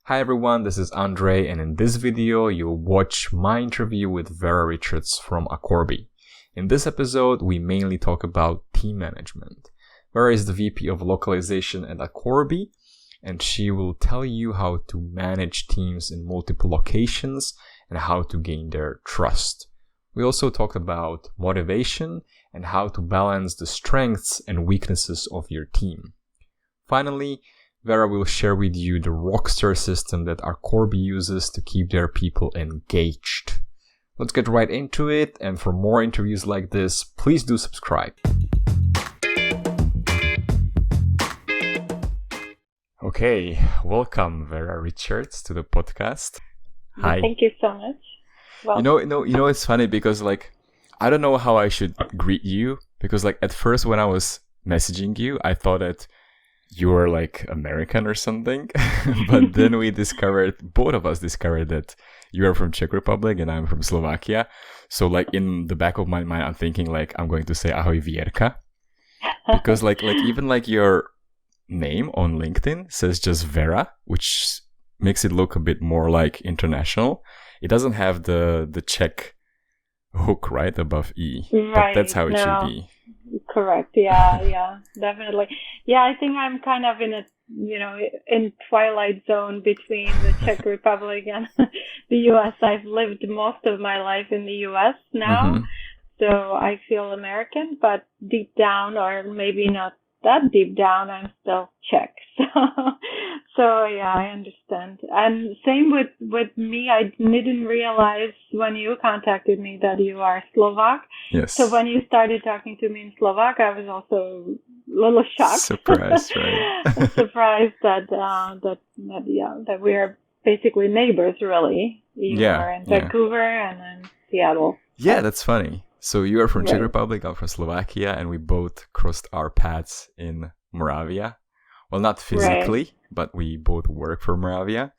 Hi everyone, this is Andre, and in this video you'll watch my interview with Vera Richards from Akorbi. In this episode, we mainly talk about team management. Vera is the VP of Localization at Akorbi, and she will tell you how to manage teams in multiple locations and how to gain their trust. We also talked about motivation and how to balance the strengths and weaknesses of your team. Finally, Vera will share with you the rockstar system that Akorbi uses to keep their people engaged. Let's get right into it, and for more interviews like this, please do subscribe. Okay, welcome Vera Richards to the podcast. Hi. Thank you so much. Well, You know, it's funny because I don't know how I should greet you because at first when I was messaging you, I thought that you were American or something, but then both of us discovered that you are from Czech Republic and I'm from Slovakia. So in the back of my mind, I'm thinking I'm going to say Ahoj Vierka, because even your name on LinkedIn says just Vera, which makes it look a bit more international. It doesn't have the Czech hook right above E, right, but that's how it should be. Correct. Yeah, definitely. Yeah, I think I'm kind of in twilight zone between the Czech Republic and the U.S. I've lived most of my life in the U.S. now, so I feel American, but deep down, or maybe not that deep down, I'm still Czech. So yeah, I understand. And same with me, I didn't realize when you contacted me that you are Slovak. Yes. So when you started talking to me in Slovak, I was also a little shocked. Surprised, right? Surprised that we are basically neighbors, really. You are in Vancouver and then Seattle. Yeah, that's funny. So you are from Czech Republic, I'm from Slovakia, and we both crossed our paths in Moravia. Well, not physically, but we both work for Moravia.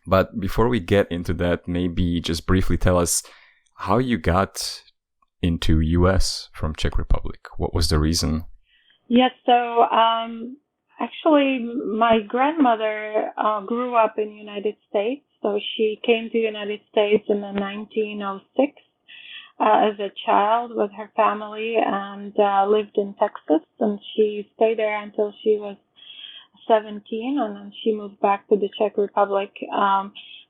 But before we get into that, maybe just briefly tell us how you got into US from Czech Republic. What was the reason? Yes, so actually my grandmother grew up in the United States. So she came to the United States in the 1906. As a child with her family and lived in Texas, and she stayed there until she was 17, and then she moved back to the Czech Republic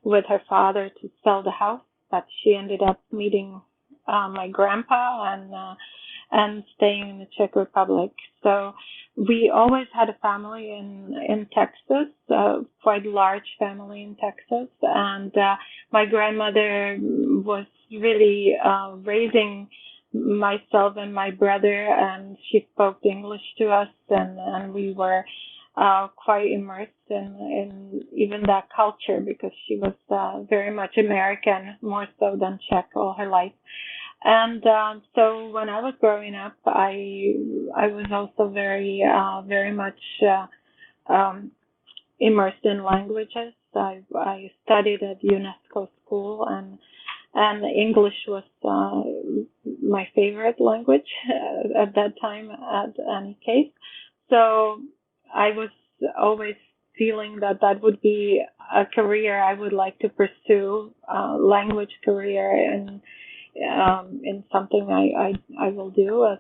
with her father to sell the house, but she ended up meeting my grandpa and staying in the Czech Republic. So we always had a family in Texas, quite a large family in Texas, and my grandmother was really raising myself and my brother, and she spoke English to us, and we were quite immersed in even that culture because she was very much American, more so than Czech all her life. And so when I was growing up, I was also very much immersed in languages. I studied at UNESCO school, and English was my favorite language at that time, at any case. So I was always feeling that would be a career I would like to pursue, language career, and in something I will do as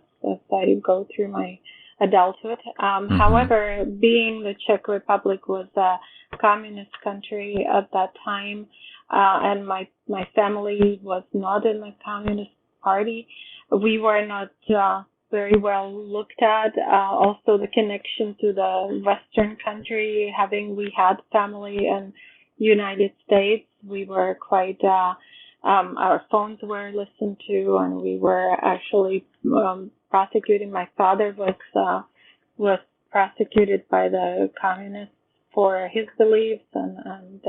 I go through my adulthood. However, being the Czech Republic was a communist country at that time, and my family was not in the Communist Party, we were not very well looked at. Also, the connection to the Western country, we had family in United States, we were quite our phones were listened to, and we were actually prosecuting. My father was prosecuted by the communists for his beliefs, and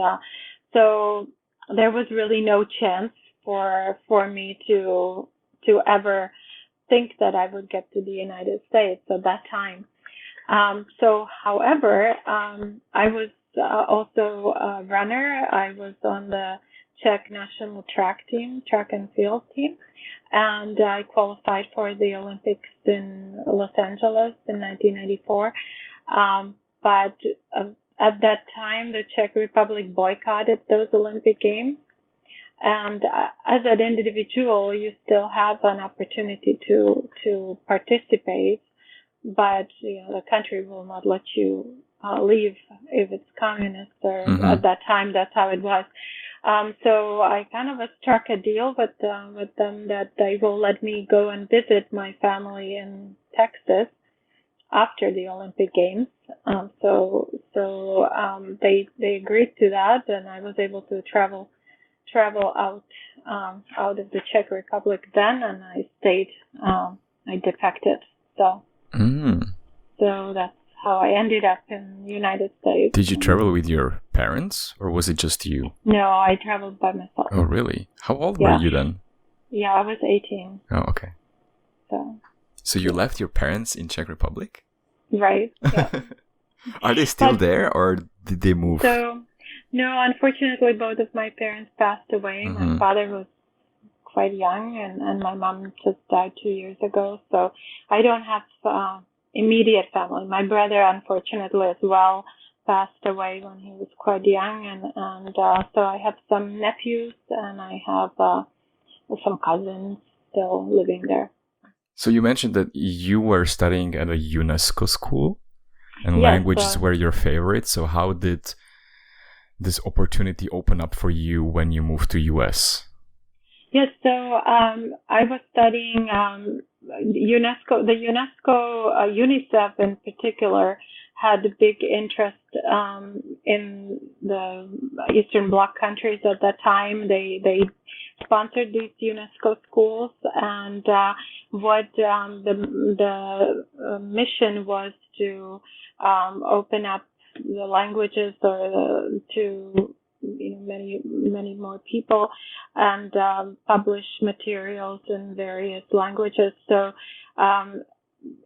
so there was really no chance for me to ever think that I would get to the United States at that time. However, I was also a runner. I was on the Czech national track and field team, and I qualified for the Olympics in Los Angeles in 1994. But at that time, the Czech Republic boycotted those Olympic Games. And as an individual, you still have an opportunity to participate, but the country will not let you leave if it's communist. Or at that time, that's how it was. So I kind of struck a deal with them that they will let me go and visit my family in Texas after the Olympic Games. So they agreed to that, and I was able to travel out of the Czech Republic then, and I stayed. I defected. So that's how I ended up in the United States. Did you travel with your parents, or was it just you? No, I traveled by myself. Oh, really? How old were you then? Yeah, I was 18. Oh, okay. So you left your parents in Czech Republic? Right. Yeah. Are they still there, or did they move? So, no, unfortunately, both of my parents passed away. My father was quite young, and my mom just died 2 years ago. So I don't have immediate family. My brother, unfortunately, as well, passed away when he was quite young, and so I have some nephews, and I have some cousins still living there. So you mentioned that you were studying at a UNESCO school, and languages were your favorite. So how did this opportunity open up for you when you moved to US? Yes, so I was studying UNESCO. The UNESCO, UNICEF in particular, had a big interest in the Eastern Bloc countries at that time. They sponsored these UNESCO schools, and what the mission was to open up the languages or to many more people, and publish materials in various languages. So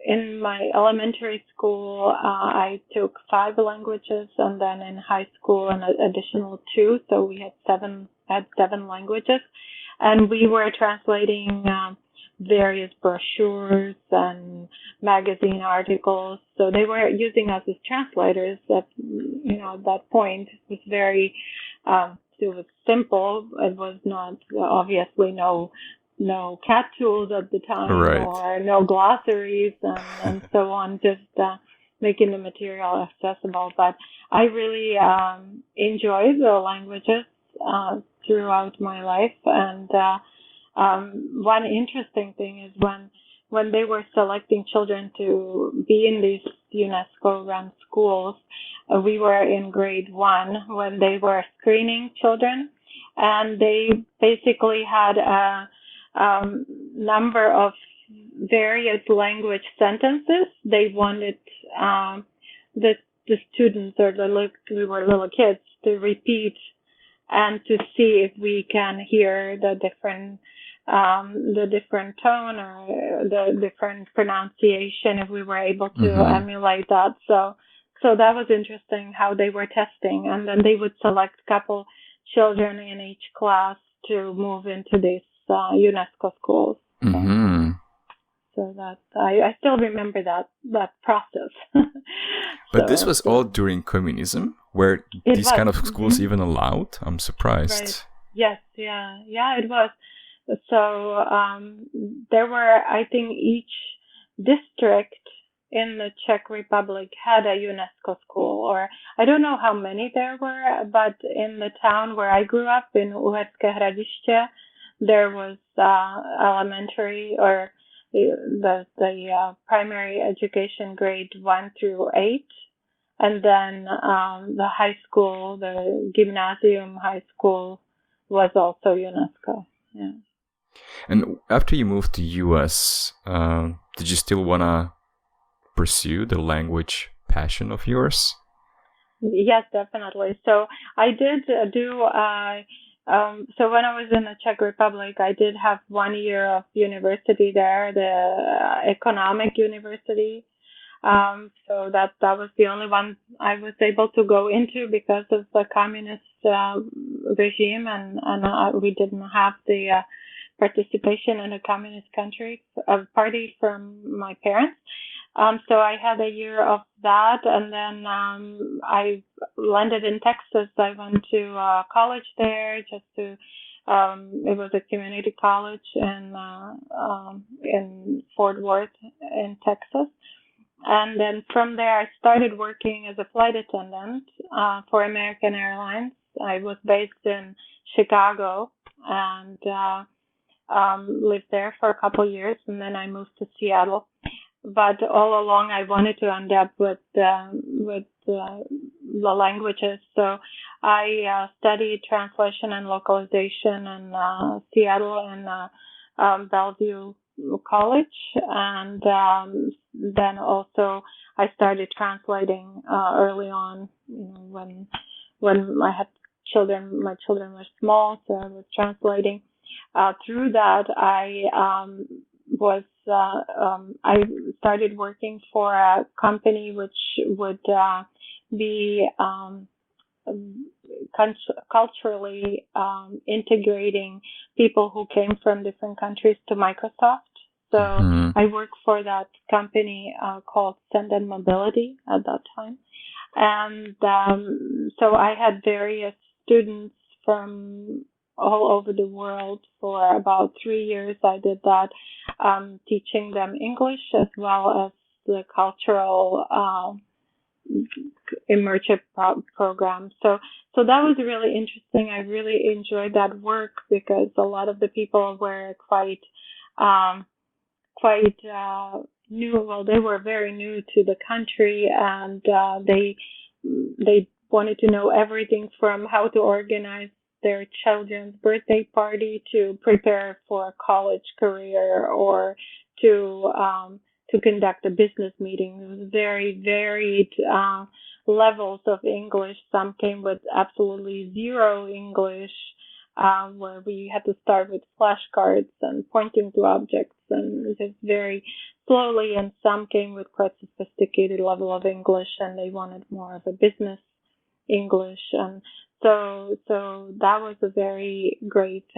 in my elementary school, I took 5 languages, and then in high school an additional 2. So we had 7 languages, and we were translating various brochures and magazine articles. So they were using us as translators. At that point, it was very it was simple. It was not obviously no CAT tools at the time, right, or no glossaries and so on. Just making the material accessible. But I really enjoyed the languages throughout my life, and one interesting thing is when they were selecting children to be in these UNESCO-run schools, we were in grade 1 when they were screening children, and they basically had a number of various language sentences they wanted the students, or we were little kids, to repeat and to see if we can hear the different tone or the different pronunciation, if we were able to emulate that. So that was interesting how they were testing, and then they would select a couple children in each class to move into these UNESCO schools. So that I still remember that process. But this was all during communism, where these kind of schools even allowed? I'm surprised. Right. Yes, yeah, it was. So there were, I think, each district in the Czech Republic had a UNESCO school, or I don't know how many there were, but in the town where I grew up, in Uherské Hradiště, there was elementary, or the primary education grade 1 through 8, and then the high school, the gymnasium high school, was also UNESCO. Yeah. And after you moved to US, did you still want to pursue the language passion of yours? Yes, definitely. So I did do. So when I was in the Czech Republic, I did have 1 year of university there, the economic university. So that was the only one I was able to go into because of the communist regime, and we didn't have the participation in a communist country party from my parents. So I had a year of that, and then I landed in Texas. I went to college there just to. It was a community college in Fort Worth in Texas. And then from there, I started working as a flight attendant for American Airlines. I was based in Chicago and lived there for a couple of years, and then I moved to Seattle. But all along, I wanted to end up with the languages. So I studied translation and localization in Seattle and Bellevue College, and then also I started translating early on. When I had children, my children were small, so I was translating. Through that, I started working for a company which would be culturally integrating people who came from different countries to Microsoft. So I worked for that company called Send and Mobility at that time. And so I had various students from all over the world for about 3 years. I did that, teaching them English as well as the cultural immersive program. So that was really interesting. I really enjoyed that work because a lot of the people were quite new. Well, they were very new to the country, and they wanted to know everything from how to organize their children's birthday party to prepare for a college career or to conduct a business meeting. It was very varied levels of English. Some came with absolutely zero English, where we had to start with flashcards and pointing to objects and just very slowly. And some came with quite sophisticated level of English, and they wanted more of a business English. And so that was a very great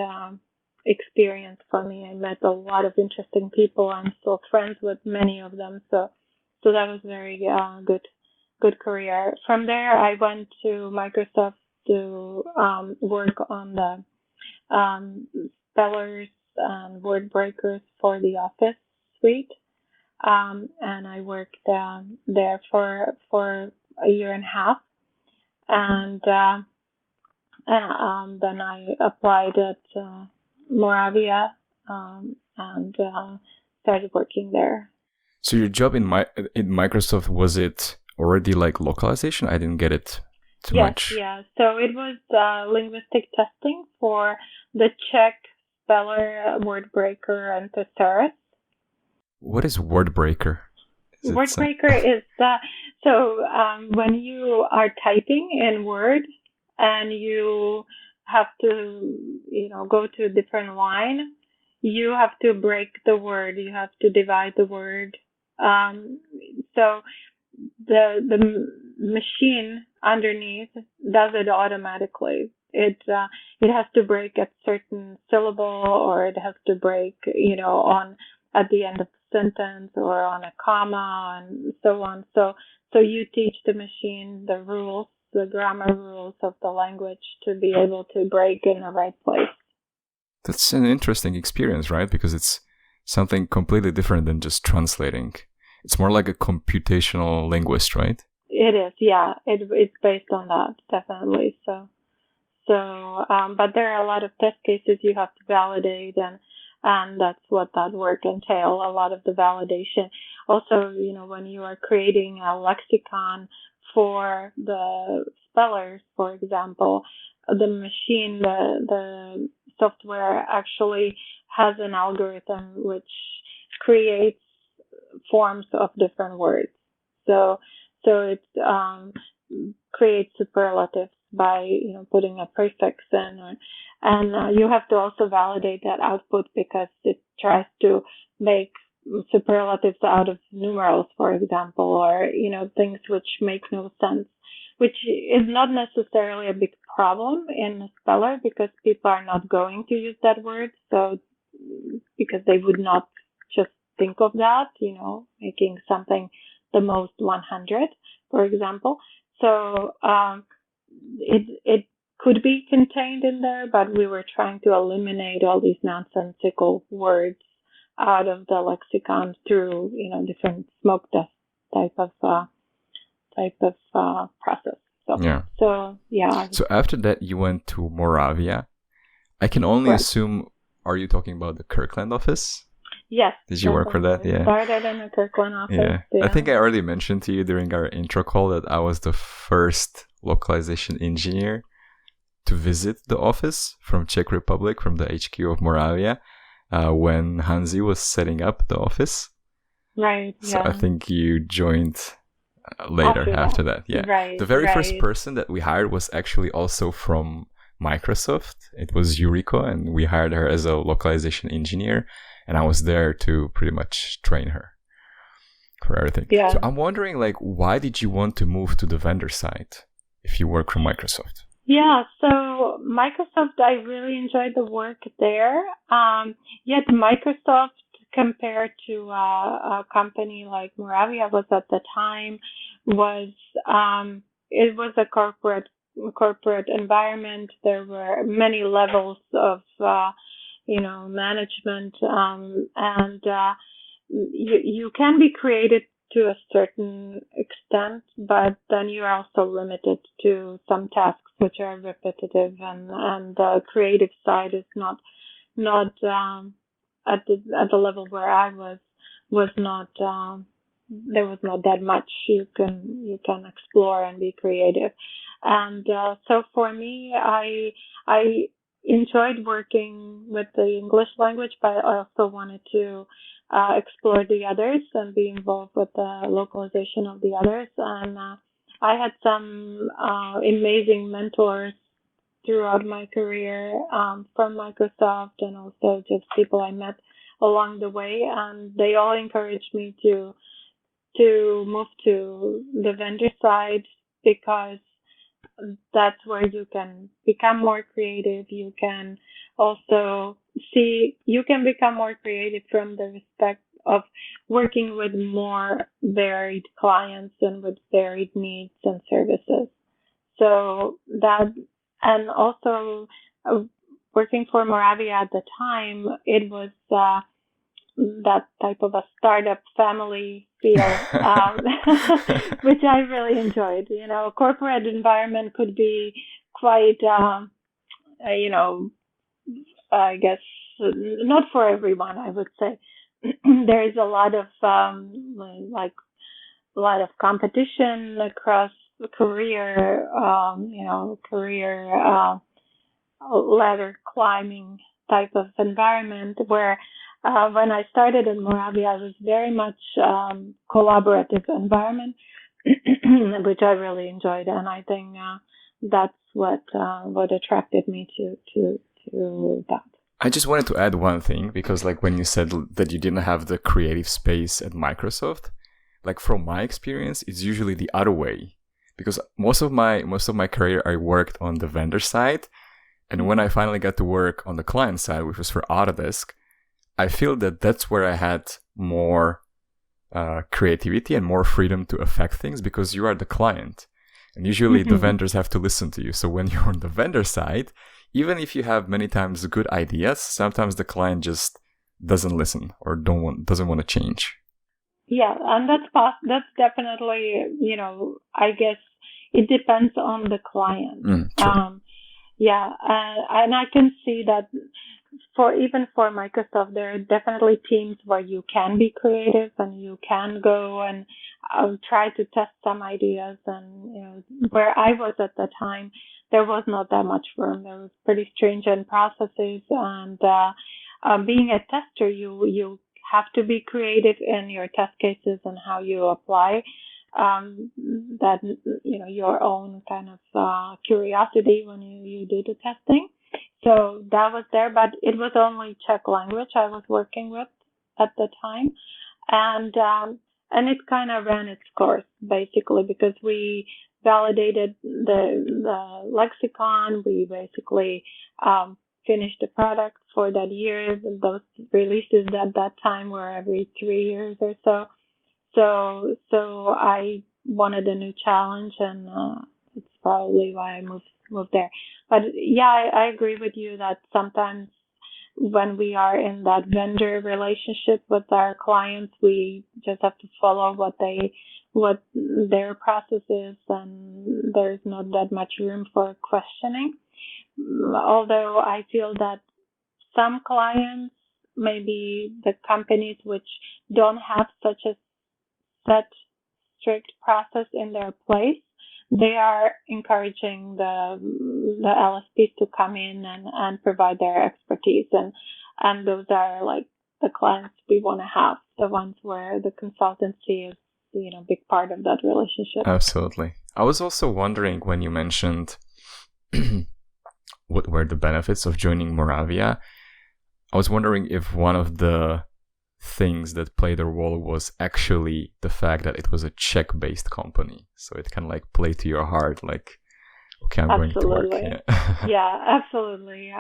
experience for me. I met a lot of interesting people. I'm still friends with many of them. So that was very good career. From there, I went to Microsoft to work on the spellers and word breakers for the Office suite. And I worked there for a year and a half. And then I applied at Moravia and started working there. So your job in Microsoft, was it already like localization? I didn't get it too much. Yeah. So it was linguistic testing for the Czech speller, word breaker, and thesaurus. What is word breaker? Word breaker is when you are typing in Word and you have to, go to a different line, you have to break the word. You have to divide the word. So the machine underneath does it automatically. It has to break at certain syllable, or it has to break, at the end of the sentence or on a comma and so on. So you teach the machine the rules, the grammar rules of the language to be able to break in the right place. That's an interesting experience, right? Because it's something completely different than just translating. It's more like a computational linguist, right? It is, yeah. It's based on that, definitely. So, but there are a lot of test cases you have to validate, and that's what that work entails, a lot of the validation. Also, when you are creating a lexicon for the spellers, for example, the machine, the software actually has an algorithm which creates forms of different words. So it creates superlatives by putting a prefix in, and you have to also validate that output because it tries to make superlatives out of numerals, for example, or things which make no sense, which is not necessarily a big problem in a speller because people are not going to use that word, so because they would not just think of that, making something the most 100, for example. So it could be contained in there, but we were trying to eliminate all these nonsensical words out of the lexicon through, different smoke test type of process. So yeah. So after that, you went to Moravia. I can only assume, are you talking about the Kirkland office? Yes. Did you work for that? Yeah. Started in the Kirkland office. Yeah. I think I already mentioned to you during our intro call that I was the first localization engineer to visit the office from Czech Republic, from the HQ of Moravia, when Hansi was setting up the office. Right. So I think you joined later after that. Yeah. Right. The very first person that we hired was actually also from Microsoft. It was Yuriko, and we hired her as a localization engineer, and I was there to pretty much train her for everything. Yeah. So I'm wondering, why did you want to move to the vendor side if you work from Microsoft? Yeah, so Microsoft, I really enjoyed the work there. Yet Microsoft, compared to a company like Moravia was at the time, it was a corporate environment. There were many levels of management, and you can be creative to a certain extent, but then you are also limited to some tasks which are repetitive, and the creative side is not at the level where I was not. There was not that much you can explore and be creative, and so for me, I enjoyed working with the English language, but I also wanted to explore the others and be involved with the localization of the others. And I had some amazing mentors throughout my career from Microsoft, and also just people I met along the way, and they all encouraged me to move to the vendor side, because that's where you can become more creative. You can also become more creative from the respect of working with more varied clients and with varied needs and services. So that, and also working for Moravia at the time, it was that type of a startup family feel, which I really enjoyed. Corporate environment could be quite, I guess, not for everyone, I would say. There is a lot of competition across the career, career ladder climbing type of environment, where when I started in Moravia, it was very much collaborative environment, which I really enjoyed, and I think that's what attracted me to that. I just wanted to add one thing, because when you said that you didn't have the creative space at Microsoft, from my experience, it's usually the other way, because most of my career I worked on the vendor side, and when I finally got to work on the client side, which was for Autodesk, I feel that that's where I had more creativity and more freedom to affect things, because you are the client. And usually the vendors have to listen to you. So when you're on the vendor side, even if you have many times good ideas, sometimes the client just doesn't listen or doesn't want to change. Yeah, and that's definitely, I guess it depends on the client. Sure. Yeah, and I can see that even for Microsoft, there are definitely teams where you can be creative and you can go and try to test some ideas. And where I was at the time, there was not that much room. There was pretty stringent processes, and being a tester, you have to be creative in your test cases and how you apply that your own kind of curiosity when you do the testing. So that was there, but it was only Czech language I was working with at the time, and it kind of ran its course basically, because we validated the lexicon. We basically finish the product for that year. Those releases at that time were every 3 years or so. So I wanted a new challenge, and it's probably why I moved there. But yeah, I agree with you that sometimes when we are in that vendor relationship with our clients, we just have to follow what their process is, and there's not that much room for questioning. Although I feel that some clients, maybe the companies which don't have such a set strict process in their place, they are encouraging the LSPs to come in and provide their expertise, and those are like the clients we want to have, the ones where the consultancy is big part of that relationship. Absolutely. I was also wondering when you mentioned what were the benefits of joining Moravia. I was wondering if one of the things that played a role was actually the fact that it was a Czech-based company, so it kind of like played to your heart, like, okay, I'm absolutely. going to work. Yeah, absolutely.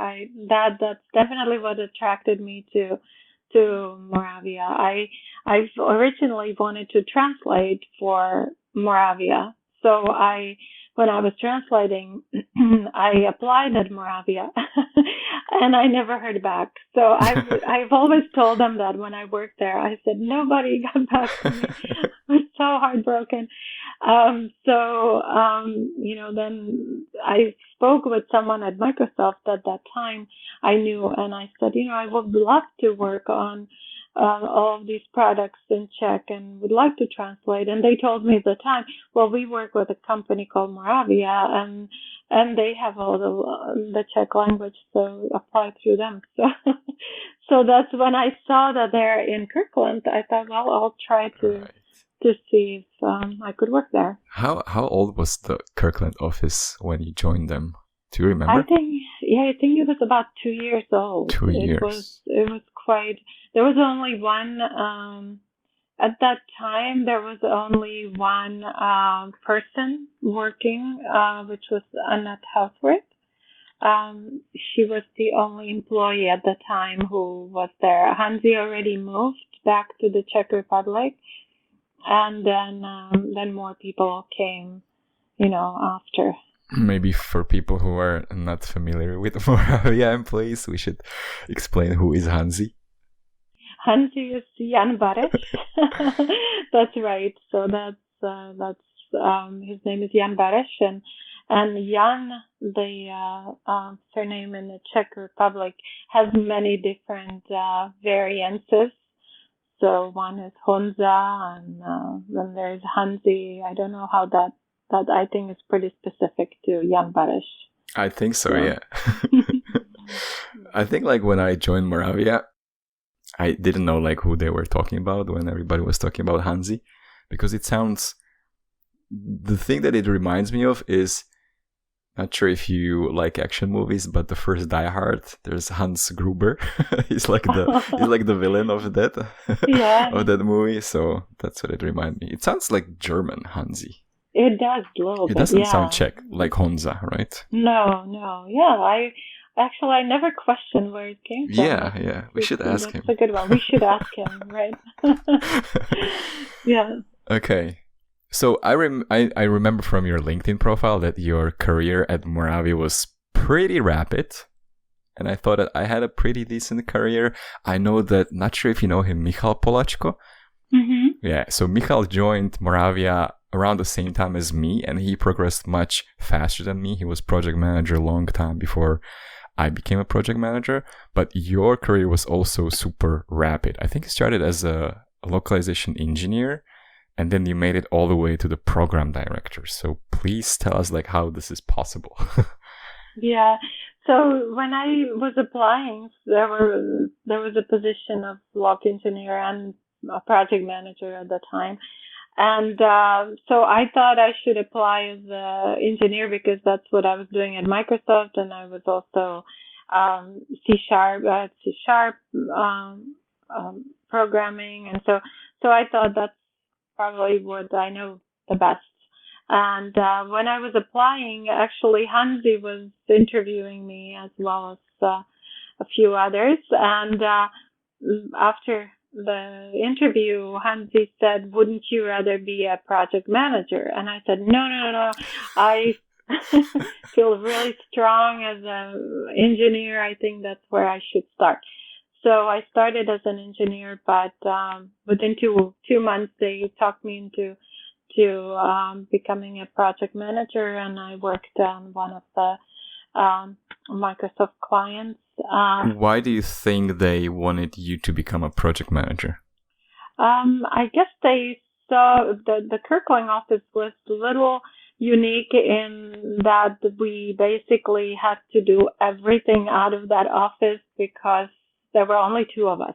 That's definitely what attracted me to Moravia. I originally wanted to translate for Moravia, so when I was translating, I applied at Moravia, and I never heard back. So I've always told them that when I worked there, I said nobody got back to me. I was so heartbroken. Then I spoke with someone at Microsoft at that time I knew, and I said, I would love to work on all of these products in Czech and would like to translate. And they told me at the time, well, we work with a company called Moravia, and they have all the Czech language, so apply through them. So that's when I saw that they're in Kirkland. I thought, well, I'll try to see if I could work there. How old was the Kirkland office when you joined them? Do you remember? I think it was about 2 years old. 2 years. It was quite. There was only one. At that time, there was only one person working, which was Annette Houseworth. She was the only employee at the time who was there. Hansi already moved back to the Czech Republic, and then more people came, after. Maybe for people who are not familiar with Moravia employees, we should explain who is Hansi. Hansi is Jan Bareš. That's right. So that's his name is Jan Bareš, and Jan, the surname in the Czech Republic, has many different variances. So one is Honza, and then there's Hansi. I don't know how that I think is pretty specific to Jan Bareš. I think so, yeah. I think like when I joined Moravia, I didn't know like who they were talking about when everybody was talking about Hansi, because it sounds, the thing that it reminds me of is, not sure if you like action movies, but the first Die Hard, there's Hans Gruber. he's like the villain of that of that movie. So that's what it reminded me. It sounds like German, Hansi. It does a little bit. It doesn't sound Czech, like Honza, right? No. Yeah, I never questioned where it came from. Yeah. We should ask him. That's a good one. We should ask him, right? Yeah. Okay. So I remember from your LinkedIn profile that your career at Moravia was pretty rapid. And I thought that I had a pretty decent career. I know that, not sure if you know him, Michal Polačko. Mm-hmm. Yeah, so Michal joined Moravia around the same time as me, and he progressed much faster than me. He was project manager a long time before I became a project manager. But your career was also super rapid. I think you started as a localization engineer, and then you made it all the way to the program director. So please tell us like how this is possible. Yeah. So when I was applying, there was a position of loc engineer and a project manager at the time. And so I thought I should apply as an engineer because that's what I was doing at Microsoft, and I was also C# programming, and so I thought that's probably what I know the best. And when I was applying, actually Hansi was interviewing me as well as a few others. And after the interview, Hansi said, "Wouldn't you rather be a project manager?" And I said, no. I feel really strong as an engineer. I think that's where I should start. So I started as an engineer, but within two months, they talked me into becoming a project manager, and I worked on one of the Microsoft clients. Why do you think they wanted you to become a project manager? I guess they saw the Kirkland office was a little unique in that we basically had to do everything out of that office because there were only two of us.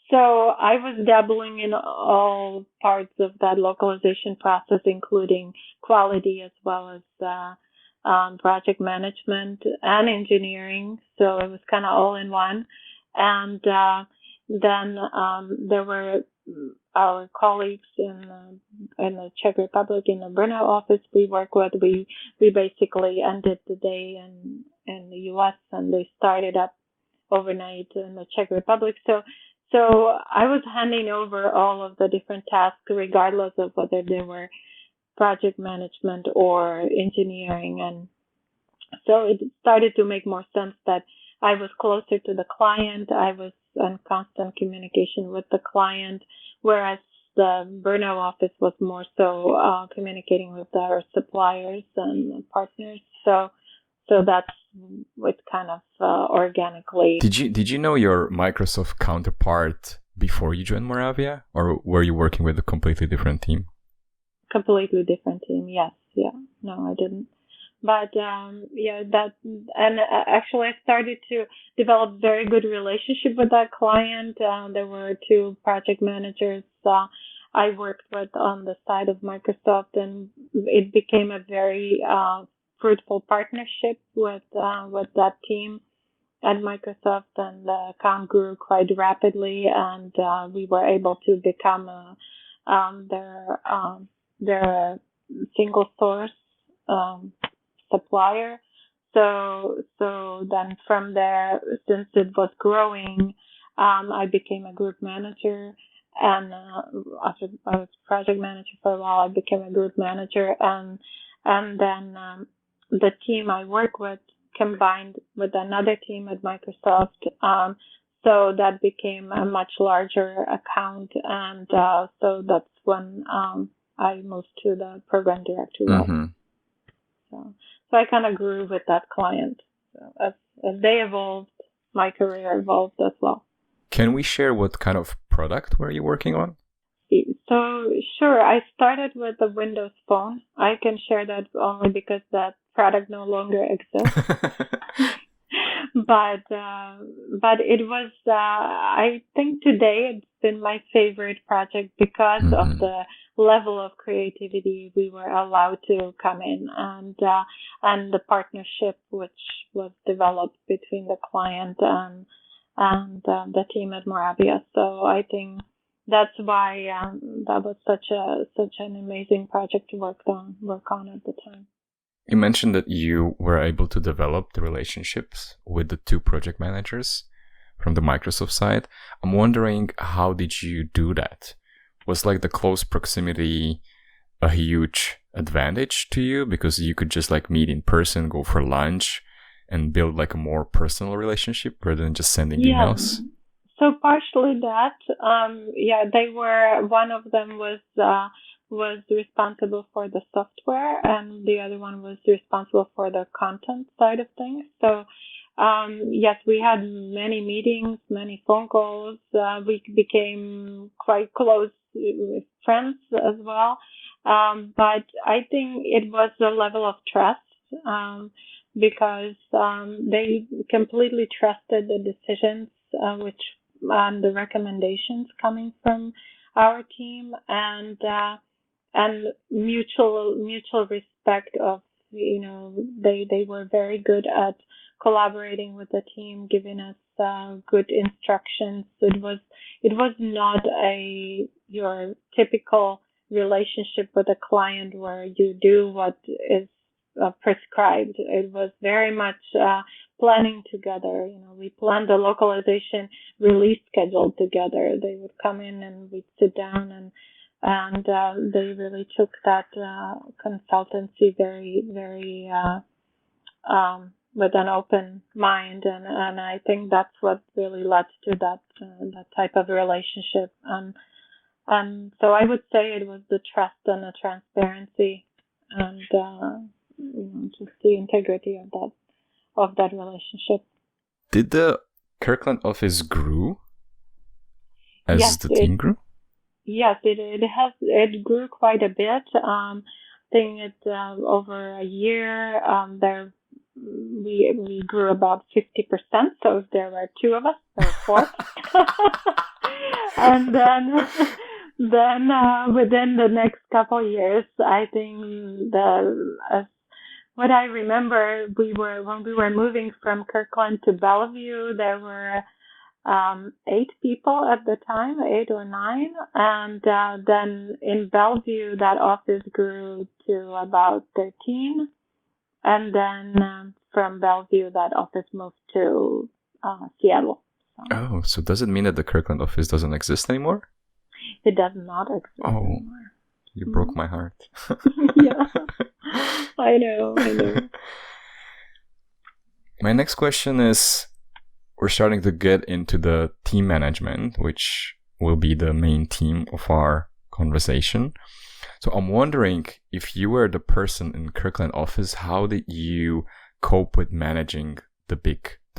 So I was dabbling in all parts of that localization process, including quality as well as project management and engineering. So it was kind of all in one. And then there were our colleagues in the Czech Republic, in the Brno office we work with. We basically ended the day in the U.S. and they started up overnight in the Czech Republic. So I was handing over all of the different tasks, regardless of whether they were project management or engineering. And so it started to make more sense that I was closer to the client. I was in constant communication with the client, whereas the Brno office was more so communicating with our suppliers and partners. So that's what kind of organically. Did you know your Microsoft counterpart before you joined Moravia, or were you working with a completely different team? Completely different team, yes. Yeah. No, I didn't. But actually I started to develop very good relationship with that client. There were two project managers I worked with on the side of Microsoft, and it became a very fruitful partnership with that team at Microsoft, and the account grew quite rapidly, and we were able to become their single source supplier. So then from there, since it was growing, I became a group manager, and after I was project manager for a while, I became a group manager, and then the team I work with combined with another team at Microsoft. So that became a much larger account, and so that's when I moved to the program director role. Mm-hmm. So I kind of grew with that client. So as they evolved, my career evolved as well. Can we share what kind of product were you working on? So sure, I started with the Windows Phone. I can share that only because that product no longer exists. But it was, I think today it's been my favorite project because of the level of creativity we were allowed to come in, and the partnership which was developed between the client and the team at Moravia. So I think that's why that was such an amazing project to work on at the time. You mentioned that you were able to develop the relationships with the two project managers from the Microsoft side. I'm wondering, how did you do that? Was like the close proximity a huge advantage to you because you could just like meet in person, go for lunch, and build like a more personal relationship rather than just sending emails? So partially that, they were, one of them was responsible for the software, and the other one was responsible for the content side of things. So, yes, we had many meetings, many phone calls. We became quite close friends as well. But I think it was a level of trust, because they completely trusted the decisions, the recommendations coming from our team, and mutual respect of, they were very good at collaborating with the team, giving us good instructions. It was not your typical relationship with a client where you do what is prescribed. It was very much planning together. We planned the localization release schedule together. They would come in and we'd sit down, and they really took that consultancy very, very with an open mind, and I think that's what really led to that type of relationship. And so I would say it was the trust and the transparency, and just the integrity of that relationship. Did the Kirkland office grew as Yes, the team grew? Yes, it grew quite a bit. I think it over a year we grew about 50%. So if there were two of us, there were four. And then within the next couple of years, I think what I remember, when we were moving from Kirkland to Bellevue, there were 8 people at the time, 8 or 9, and then in Bellevue that office grew to about 13, and then from Bellevue that office moved to Seattle. Oh, so does it mean that the Kirkland office doesn't exist anymore? It does not exist anymore. You broke my heart. Yeah, I know. My next question is, we're starting to get into the team management, which will be the main theme of our conversation. So I'm wondering, if you were the person in Kirkland office, how did you cope with managing the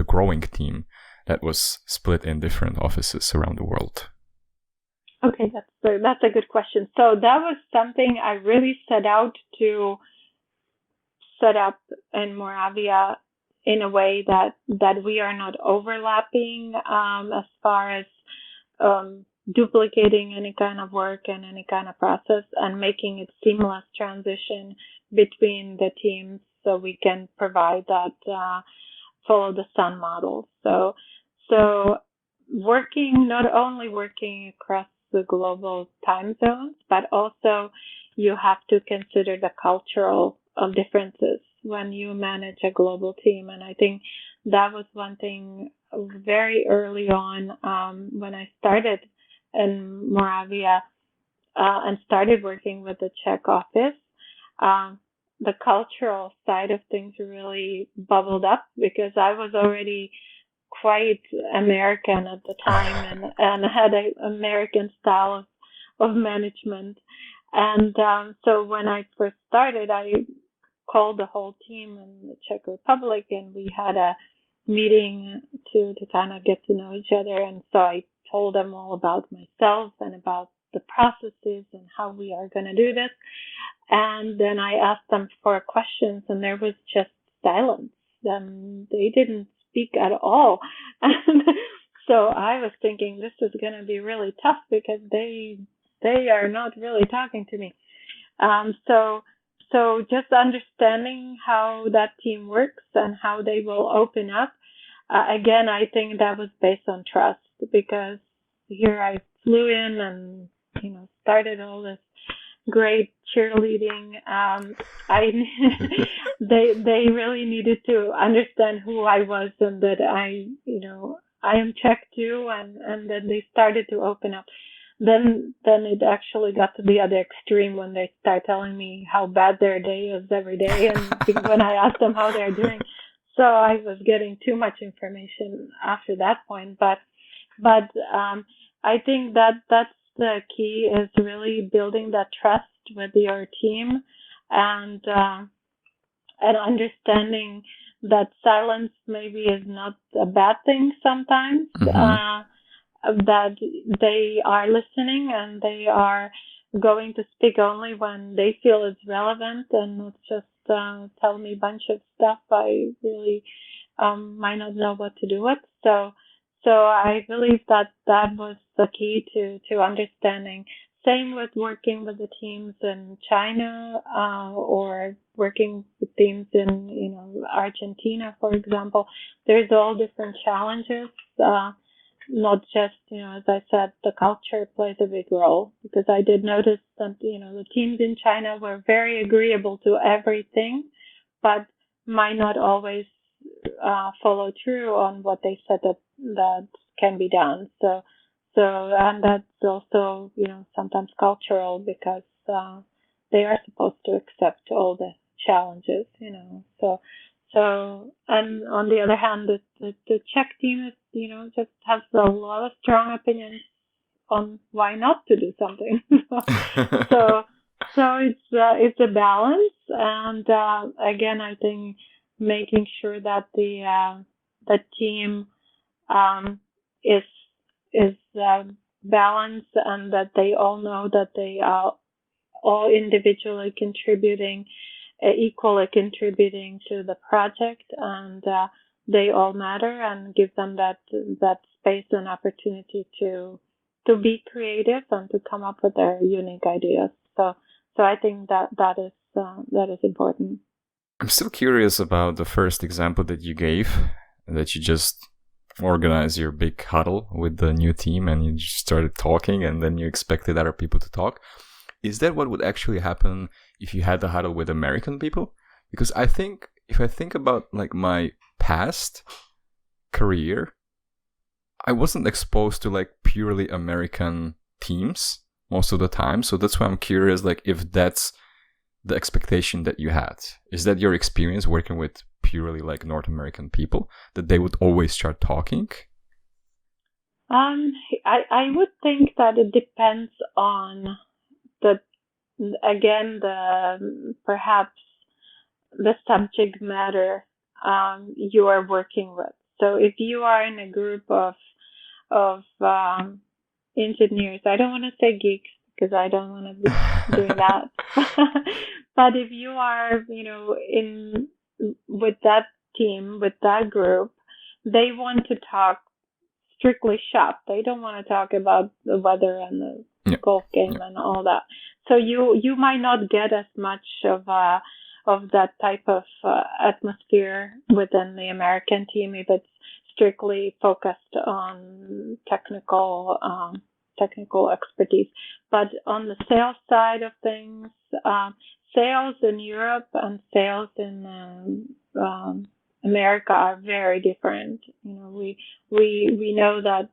growing team that was split in different offices around the world? Okay, that's a good question. So that was something I really set out to set up in Moravia in a way that we are not overlapping as far as duplicating any kind of work and any kind of process, and making it seamless transition between the teams, so we can provide that follow the sun model. So not only working across the global time zones, but also you have to consider the cultural differences when you manage a global team. And I think that was one thing very early on when I started in Moravia and started working with the Czech office. The cultural side of things really bubbled up, because I was already quite American at the time and had an American style of management. And so when I first started, I called the whole team in the Czech Republic, and we had a meeting to kind of get to know each other. And so I told them all about myself and about the processes and how we are going to do this. And then I asked them for questions, and there was just silence. They didn't speak at all. And so I was thinking this is going to be really tough, because they are not really talking to me. So just understanding how that team works and how they will open up. Again, I think that was based on trust, because here I flew in and, started all this great cheerleading. They really needed to understand who I was, and that I am Czech too, and then they started to open up. Then it actually got to the other extreme when they start telling me how bad their day is every day, and when I asked them how they're doing. So I was getting too much information after that point. But I think that's the key, is really building that trust with your team, and understanding that silence maybe is not a bad thing sometimes. Mm-hmm. That they are listening, and they are going to speak only when they feel it's relevant, and not just tell me a bunch of stuff I really might not know what to do with. So I believe that was the key to understanding. Same with working with the teams in China, or working with teams in Argentina, for example. There's all different challenges. Not just, as I said, the culture plays a big role, because I did notice that, the teams in China were very agreeable to everything, but might not always follow through on what they said that can be done. So and that's also, sometimes cultural, because they are supposed to accept all the challenges, So, and on the other hand, the Czech team is, just has a lot of strong opinions on why not to do something. so it's a balance, and again, I think making sure that the team is balanced, and that they all know that they are all individually contributing, equally contributing to the project, and they all matter, and give them that space and opportunity to be creative and to come up with their unique ideas. So I think that is important. I'm still curious about the first example that you gave, that you just organized your big huddle with the new team and you just started talking and then you expected other people to talk. Is that what would actually happen if you had the huddle with American people? Because I think, if I think about like my past career, I wasn't exposed to like purely American teams most of the time. So that's why I'm curious, like, if that's the expectation that you had. Is that your experience working with purely like North American people, that they would always start talking? I would think that it depends on perhaps the subject matter you are working with. So if you are in a group of engineers, I don't want to say geeks because I don't want to be doing that. But if you are, with that team, with that group, they want to talk strictly shop. They don't want to talk about the weather and the golf game and all that. So you might not get as much of that type of atmosphere within the American team if it's strictly focused on technical expertise. But on the sales side of things, sales in Europe and sales in America are very different. We know that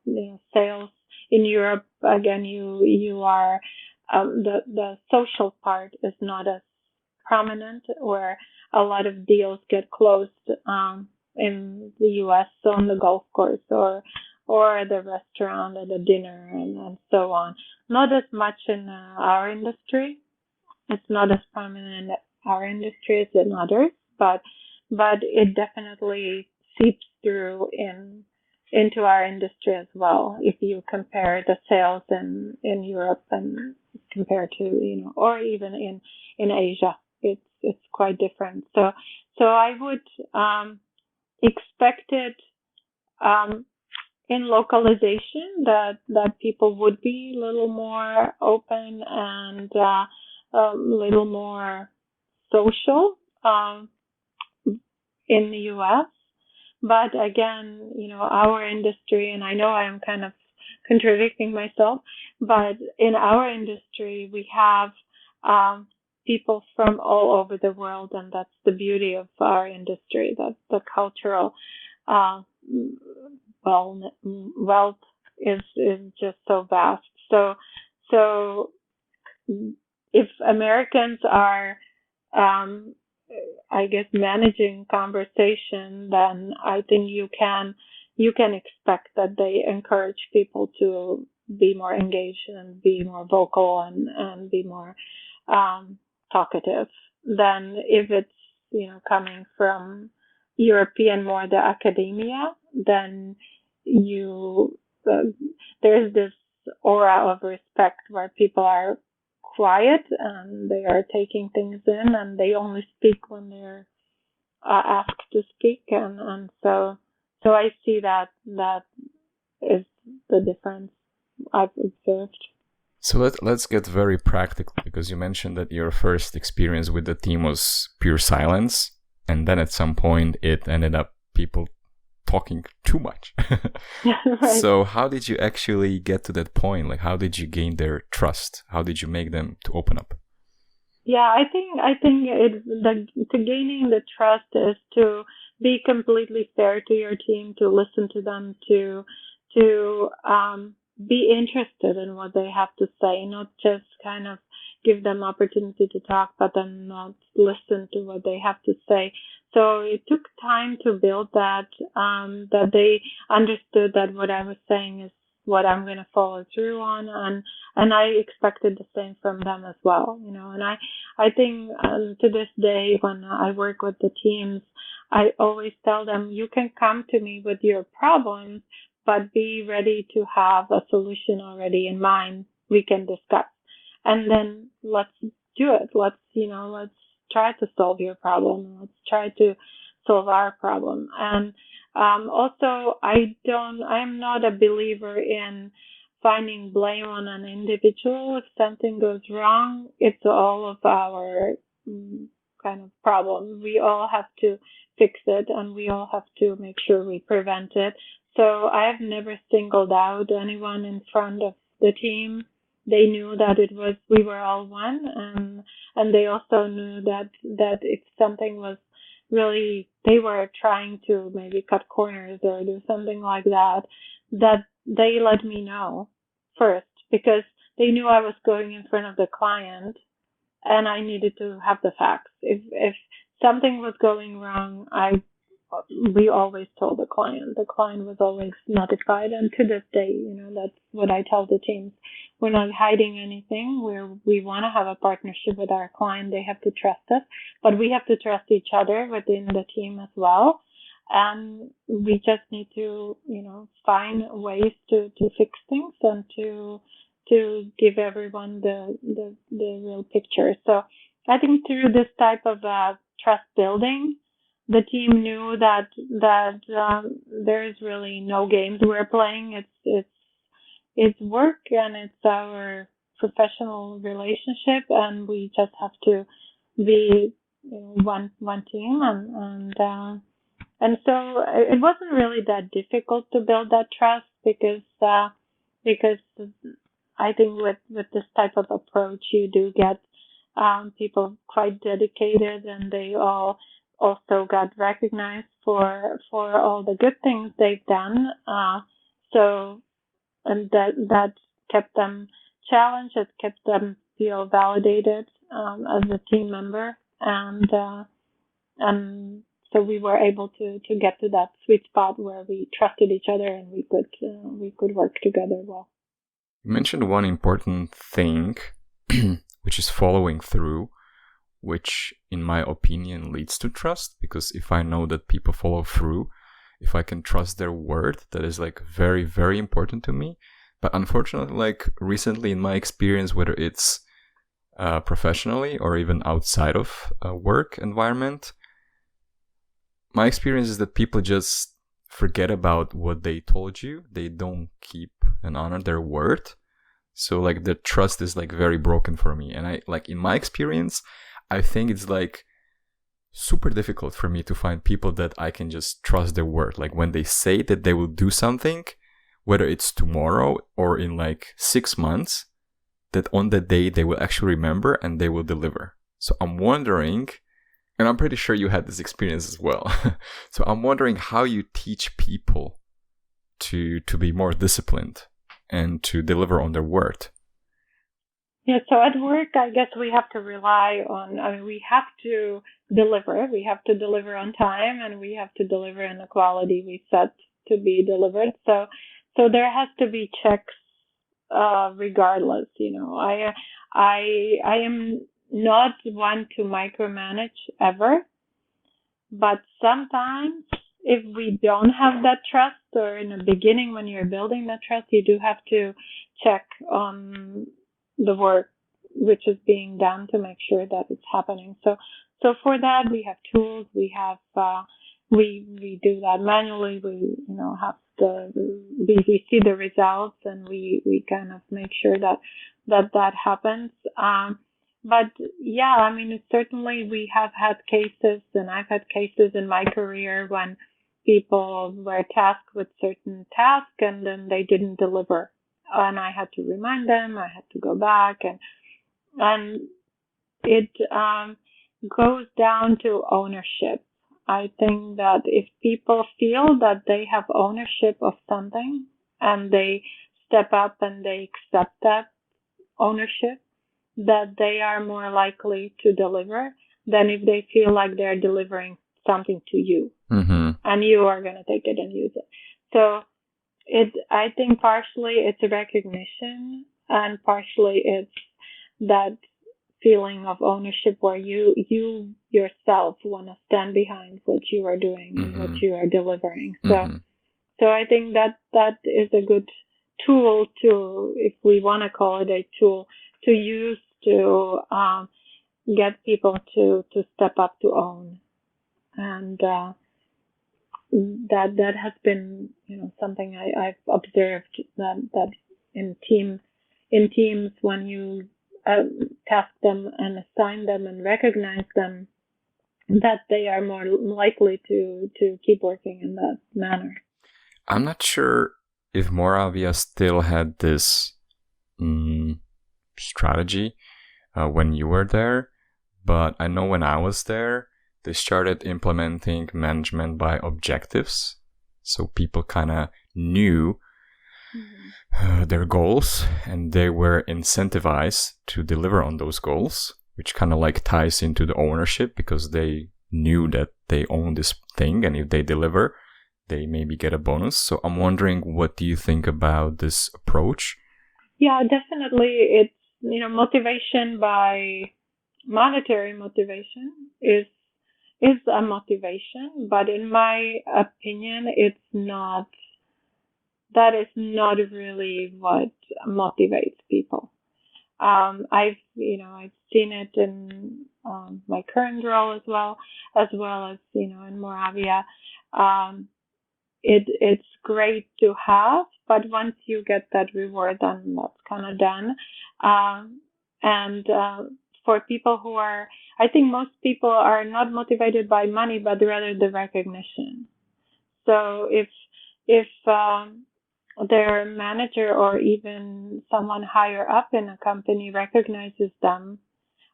sales in Europe, again, you are the social part is not as prominent, where a lot of deals get closed in the U.S. on the golf course or the restaurant at the dinner and so on. Not as much in our industry. It's not as prominent in our industry as in others, but it definitely seeps through into our industry as well. If you compare the sales in Europe and compared to, or even in Asia, it's quite different. So I would expect it in localization that people would be a little more open and a little more social in the U.S. But again, our industry, and I know I am kind of contradicting myself, but in our industry, we have people from all over the world, and that's the beauty of our industry, that the cultural wealth is just so vast. So if Americans are I guess managing conversation, then I think you can expect that they encourage people to be more engaged and be more vocal and be more talkative than if it's coming from European, more the academia. Then there's this aura of respect where people are quiet and they are taking things in, and they only speak when they're asked to speak, and so I see that is the difference I've observed. So let's get very practical, because you mentioned that your first experience with the team was pure silence, and then at some point it ended up people talking too much. Right. So how did you actually get to that point? Like, how did you gain their trust? How did you make them to open up? Yeah, I think to gaining the trust is to be completely fair to your team, to listen to them, to be interested in what they have to say, not just kind of give them opportunity to talk, but then not listen to what they have to say. So it took time to build that, that they understood that what I was saying is what I'm going to follow through on, and I expected the same from them as well, and I think to this day when I work with the teams, I always tell them, you can come to me with your problems, but be ready to have a solution already in mind we can discuss. And then let's do it. Let's try to solve your problem. Let's try to solve our problem. And also, I'm not a believer in finding blame on an individual. If something goes wrong, it's all of our kind of problem. We all have to fix it, and we all have to make sure we prevent it. So I've never singled out anyone in front of the team. They knew that we were all one, and they also knew that if something was really, they were trying to maybe cut corners or do something like that they let me know first, because they knew I was going in front of the client and I needed to have the facts. If something was going wrong, we always told the client. The client was always notified, and to this day, that's what I tell the teams. We're not hiding anything. We want to have a partnership with our client. They have to trust us, but we have to trust each other within the team as well. And we just need to, find ways to fix things and to give everyone the real picture. So I think through this type of trust building, the team knew that there is really no games we're playing. It's work, and it's our professional relationship, and we just have to be one team, and so it wasn't really that difficult to build that trust, because I think with this type of approach, you do get people quite dedicated, and they all also got recognized for all the good things they've done. And that kept them challenged. It kept them feel validated as a team member, and so we were able to get to that sweet spot where we trusted each other and we could work together well. You mentioned one important thing, which is following through, which in my opinion leads to trust, because if I know that people follow through, if I can trust their word, that is like very, very important to me. But unfortunately, like recently in my experience, whether it's professionally or even outside of a work environment, my experience is that people just forget about what they told you. They don't keep and honor their word. So like the trust is like very broken for me. And in my experience, I think it's like super difficult for me to find people that I can just trust their word. Like when they say that they will do something, whether it's tomorrow or in like 6 months, that on that day they will actually remember and they will deliver. So I'm wondering, and I'm pretty sure you had this experience as well. So I'm wondering how you teach people to be more disciplined and to deliver on their word. Yeah, so at work, I guess we have to rely on, we have to deliver. We have to deliver on time, and we have to deliver in the quality we set to be delivered. So there has to be checks regardless. I am not one to micromanage ever, but sometimes if we don't have that trust, or in the beginning when you're building that trust, you do have to check on the work which is being done to make sure that it's happening. So for that we have tools. We have we do that manually. We have we see the results, and we kind of make sure that happens. But yeah, certainly we have had cases, and I've had cases in my career when people were tasked with certain tasks and then they didn't deliver, and I had to remind them. I had to go back, and it goes down to ownership. I think that if people feel that they have ownership of something and they step up and they accept that ownership, that they are more likely to deliver than if they feel like they're delivering something to you and you are going to take it and use it. So I think partially it's a recognition and partially it's that feeling of ownership where you yourself want to stand behind what you are doing and what you are delivering. So I think that is a good tool to, if we want to call it a tool, to use to get people to step up to own. And that has been, something I've observed that in teams when you task them and assign them and recognize them, that they are more likely to keep working in that manner. I'm not sure if Moravia still had this strategy when you were there, but I know when I was there, they started implementing management by objectives. So people kind of knew their goals and they were incentivized to deliver on those goals, which kind of like ties into the ownership because they knew that they own this thing and if they deliver, they maybe get a bonus. So I'm wondering, what do you think about this approach? Yeah, definitely. It's, motivation by monetary motivation is a motivation, but in my opinion, that is not really what motivates people. I've seen it in my current role as well as in Moravia. It's great to have, but once you get that reward, then that's kind of done. And for people who are, I think most people are not motivated by money, but rather the recognition. So if their manager or even someone higher up in a company recognizes them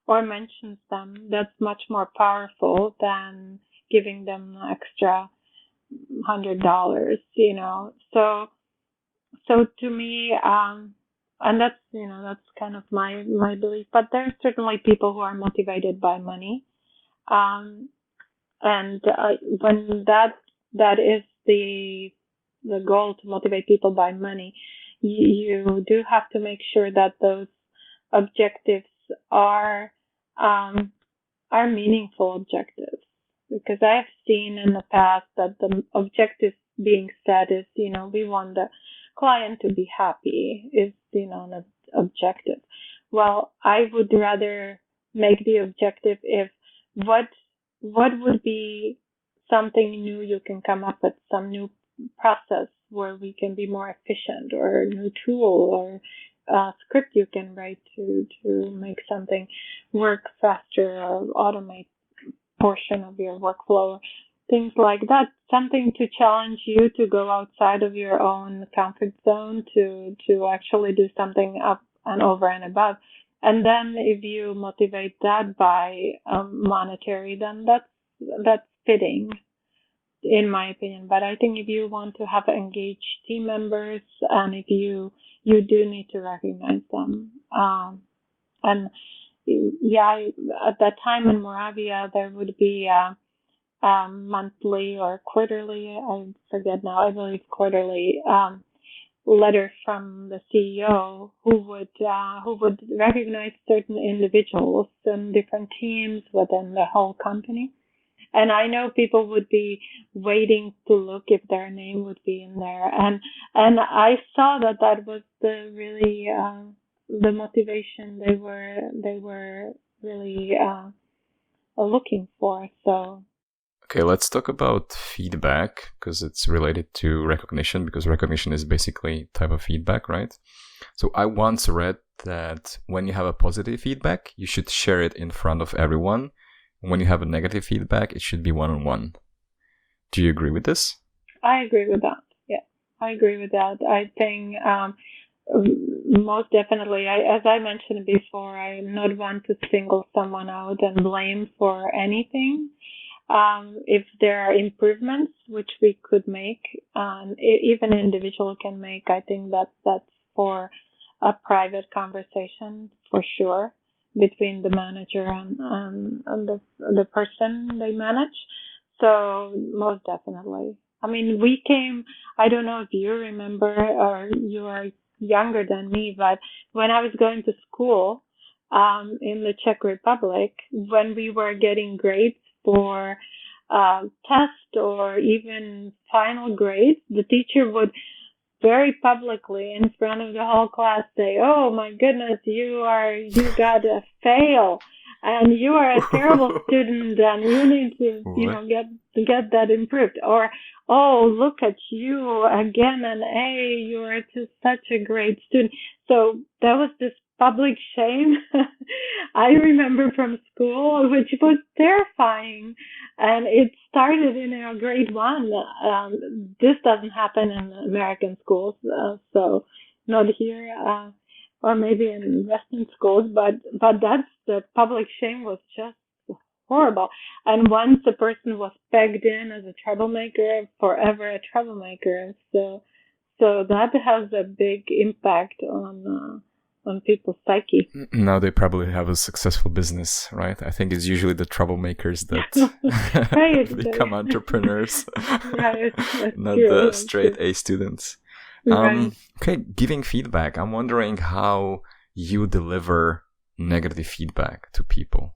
or mentions them, that's much more powerful than giving them extra $100, So to me, and that's kind of my belief. But there are certainly people who are motivated by money, and when that is the goal, to motivate people by money, you do have to make sure that those objectives are meaningful objectives. Because I've seen in the past that the objective being set is, we want the client to be happy, is, an objective. Well, I would rather make the objective if what would be something new you can come up with, some new process where we can be more efficient, or a new tool or script you can write to make something work faster or automate portion of your workflow, things like that. Something to challenge you to go outside of your own comfort zone to actually do something up and over and above. And then if you motivate that by monetary, then that's fitting, in my opinion. But I think if you want to have engaged team members, and if you do need to recognize them, and yeah, at that time in Moravia, there would be monthly or quarterly, I forget now, I believe quarterly, letter from the CEO who would recognize certain individuals in different teams within the whole company. And I know people would be waiting to look if their name would be in there. And I saw that was the really the motivation they were really looking for. So. Okay, let's talk about feedback, because it's related to recognition, because recognition is basically type of feedback, right? So I once read that when you have a positive feedback, you should share it in front of everyone. When you have a negative feedback, it should be one-on-one. Do you agree with this? I agree with that. Yeah, I agree with that. I think most definitely, as I mentioned before, I'm not one to single someone out and blame for anything. If there are improvements which we could make, even an individual can make, I think that's for a private conversation for sure between the manager and the person they manage. So most definitely. I mean, I don't know if you remember or you are younger than me, but when I was going to school, in the Czech Republic, when we were getting grades for test or even final grades, the teacher would very publicly in front of the whole class say, "Oh my goodness, you got a fail, and you are a terrible student, and you need to, get that improved." Or, "Oh, look at you again, an A, you are just such a great student." So that was this public shame I remember from school, which was terrifying. And it started in grade 1. This doesn't happen in American schools, so not here, or maybe in Western schools, but the public shame was just horrible. And once a person was pegged in as a troublemaker, forever a troublemaker. So that has a big impact on people's psyche. Now they probably have a successful business, right? I think it's usually the troublemakers that become entrepreneurs, right. Not the straight A students. Right. Okay, giving feedback. I'm wondering how you deliver negative feedback to people.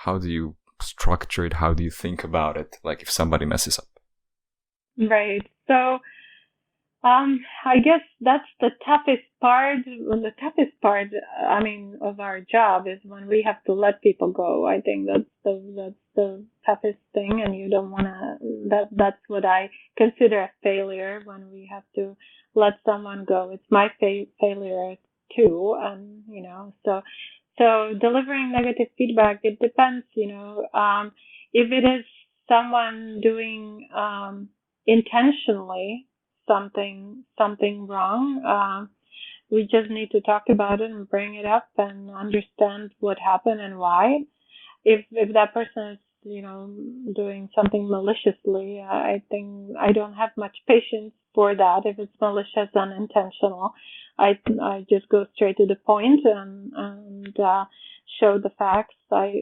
How do you structure it? How do you think about it? Like if somebody messes up. Right. So I guess that's the toughest part. Well, the toughest part, of our job is when we have to let people go. I think that's the toughest thing, and you don't want to. That's what I consider a failure when we have to let someone go. It's my failure too, and so delivering negative feedback. It depends, if it is someone doing intentionally something wrong, we just need to talk about it and bring it up and understand what happened and why. If that person is doing something maliciously, I think I don't have much patience for that. If it's malicious and intentional, I just go straight to the point and show the facts. I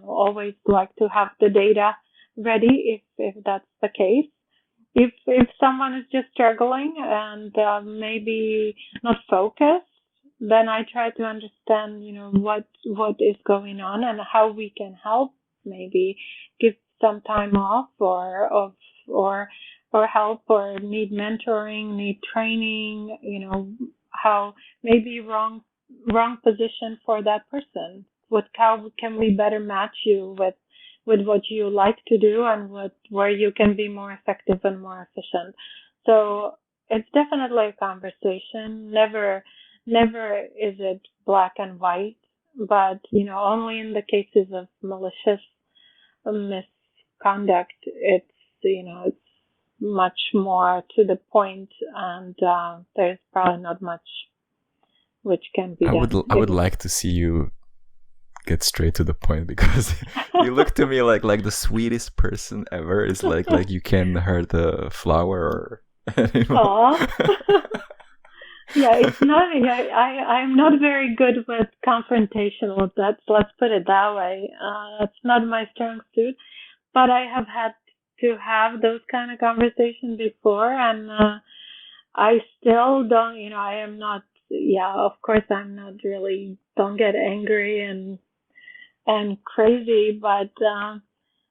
always like to have the data ready if that's the case. If someone is just struggling and maybe not focused, then I try to understand, what is going on and how we can help. Maybe give some time off or help, or need mentoring, need training. How maybe wrong position for that person. How can we better match you with what you like to do and where you can be more effective and more efficient. So it's definitely a conversation. Never is it black and white, but only in the cases of malicious misconduct, it's much more to the point, and there's probably not much which can be done. I would like to see you get straight to the point, because you look to me like the sweetest person ever. It's like you can hurt the flower or Yeah, it's not. I'm not very good with confrontational. Let's put it that way. That's not my strong suit. But I have had to have those kind of conversations before, and I still don't. I am not. Yeah, of course, I'm not really. Don't get angry and crazy, but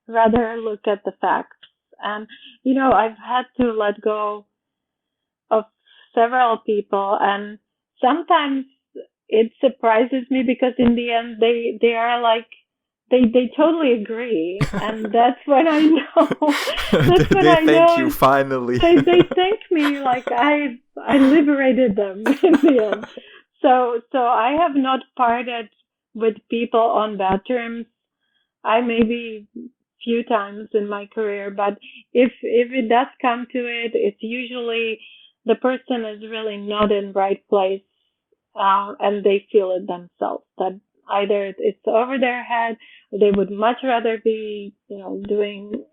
rather look at the facts. And I've had to let go of several people, and sometimes it surprises me, because in the end they are like they totally agree, and that's when I know. That's when I know. Thank you finally. They thank me like I liberated them in the end. So I have not parted with people on bad terms. I maybe few times in my career, but if it does come to it, it's usually the person is really not in the right place, and they feel it themselves, that either it's over their head, or they would much rather be, doing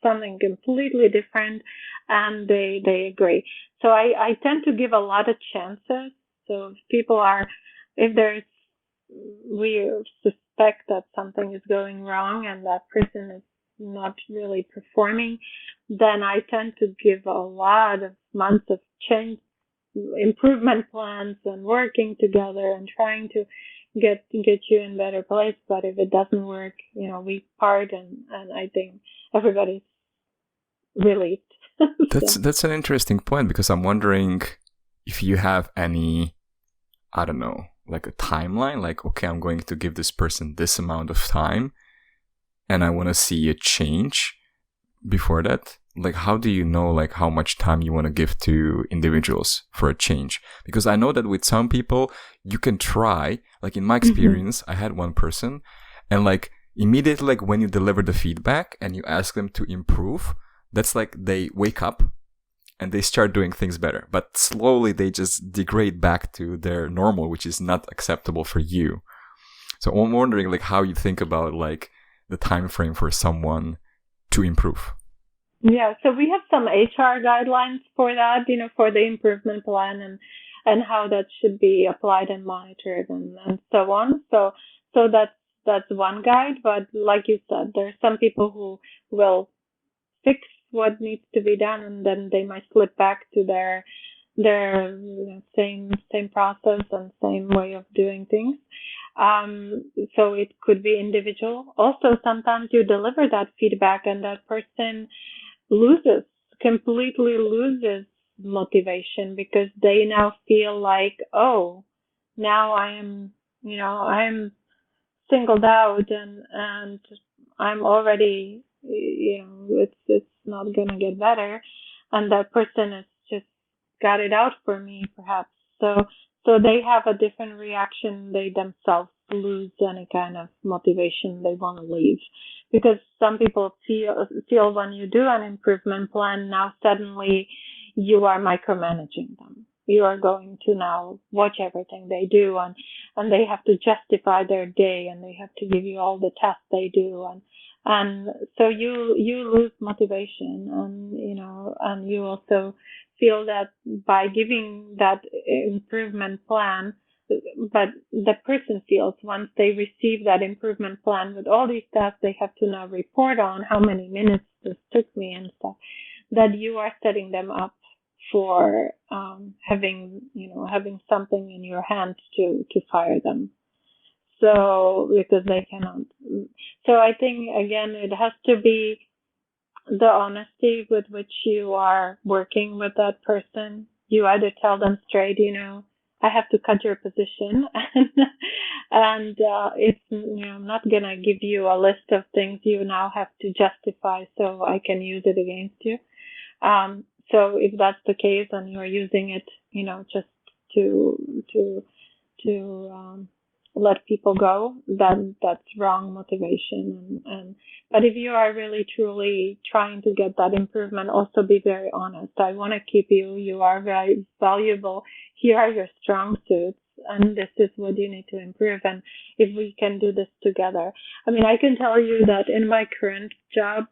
something completely different, and they agree. So I tend to give a lot of chances. So if we suspect that something is going wrong and that person is not really performing, then I tend to give a lot of months of change, improvement plans, and working together and trying to get you in better place. But if it doesn't work, we part, and I think everybody's relieved. That's an interesting point, because I'm wondering if you have any, I don't know, like a timeline, like, okay, I'm going to give this person this amount of time and I want to see a change before that. Like, how do you know, like, how much time you want to give to individuals for a change? Because I know that with some people, you can try, like in my experience, I had one person, and like immediately, like when you deliver the feedback and you ask them to improve, that's like they wake up and they start doing things better. But slowly they just degrade back to their normal, which is not acceptable for you. So I'm wondering, like, how you think about like the time frame for someone to improve. Yeah, so we have some HR guidelines for that, for the improvement plan and how that should be applied and monitored and so on. So that's one guide. But like you said, there are some people who will fix what needs to be done, and then they might slip back to their same process and same way of doing things. So it could be individual. Also, sometimes you deliver that feedback and that person completely loses motivation, because they now feel like, oh, now I'm singled out, and I'm already, it's not going to get better. And that person has just got it out for me, perhaps. So they have a different reaction. They themselves lose any kind of motivation. They want to leave. Because some people feel when you do an improvement plan, now suddenly you are micromanaging them. You are going to now watch everything they do, and they have to justify their day, and they have to give you all the tasks they do, and so you lose motivation, and you also feel that by giving that improvement plan, but the person feels once they receive that improvement plan with all these tasks they have to now report on, how many minutes this took me and stuff, that you are setting them up for having something in your hand to fire them. So because they cannot. So I think again it has to be the honesty with which you are working with that person. You either tell them straight, I have to cut your position, and it's I'm not gonna give you a list of things you now have to justify so I can use it against you. So if that's the case and you are using it, just to let people go, then that's wrong motivation. But if you are really truly trying to get that improvement, also be very honest. I want to keep you. You are very valuable. Here are your strong suits, and this is what you need to improve. And if we can do this together, I mean, I can tell you that in my current job,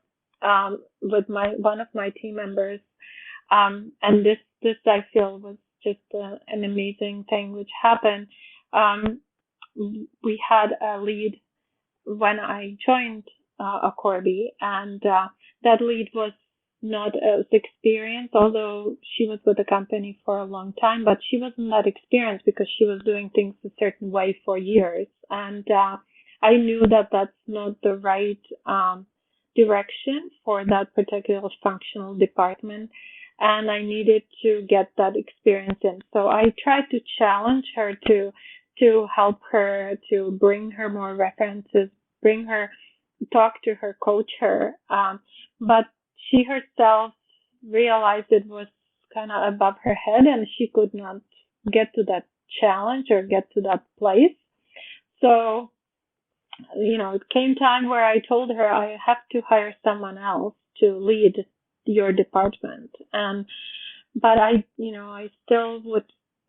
with one of my team members, and this I feel was just an amazing thing which happened. We had a lead when I joined Akorbi, and that lead was not as experienced, although she was with the company for a long time, but she wasn't that experienced because she was doing things a certain way for years. And I knew that that's not the right direction for that particular functional department, and I needed to get that experience in. So I tried to challenge her to help her, to bring her more references, talk to her, coach her. But she herself realized it was kind of above her head and she could not get to that challenge or get to that place. So, it came time where I told her I have to hire someone else to lead your department. But I still would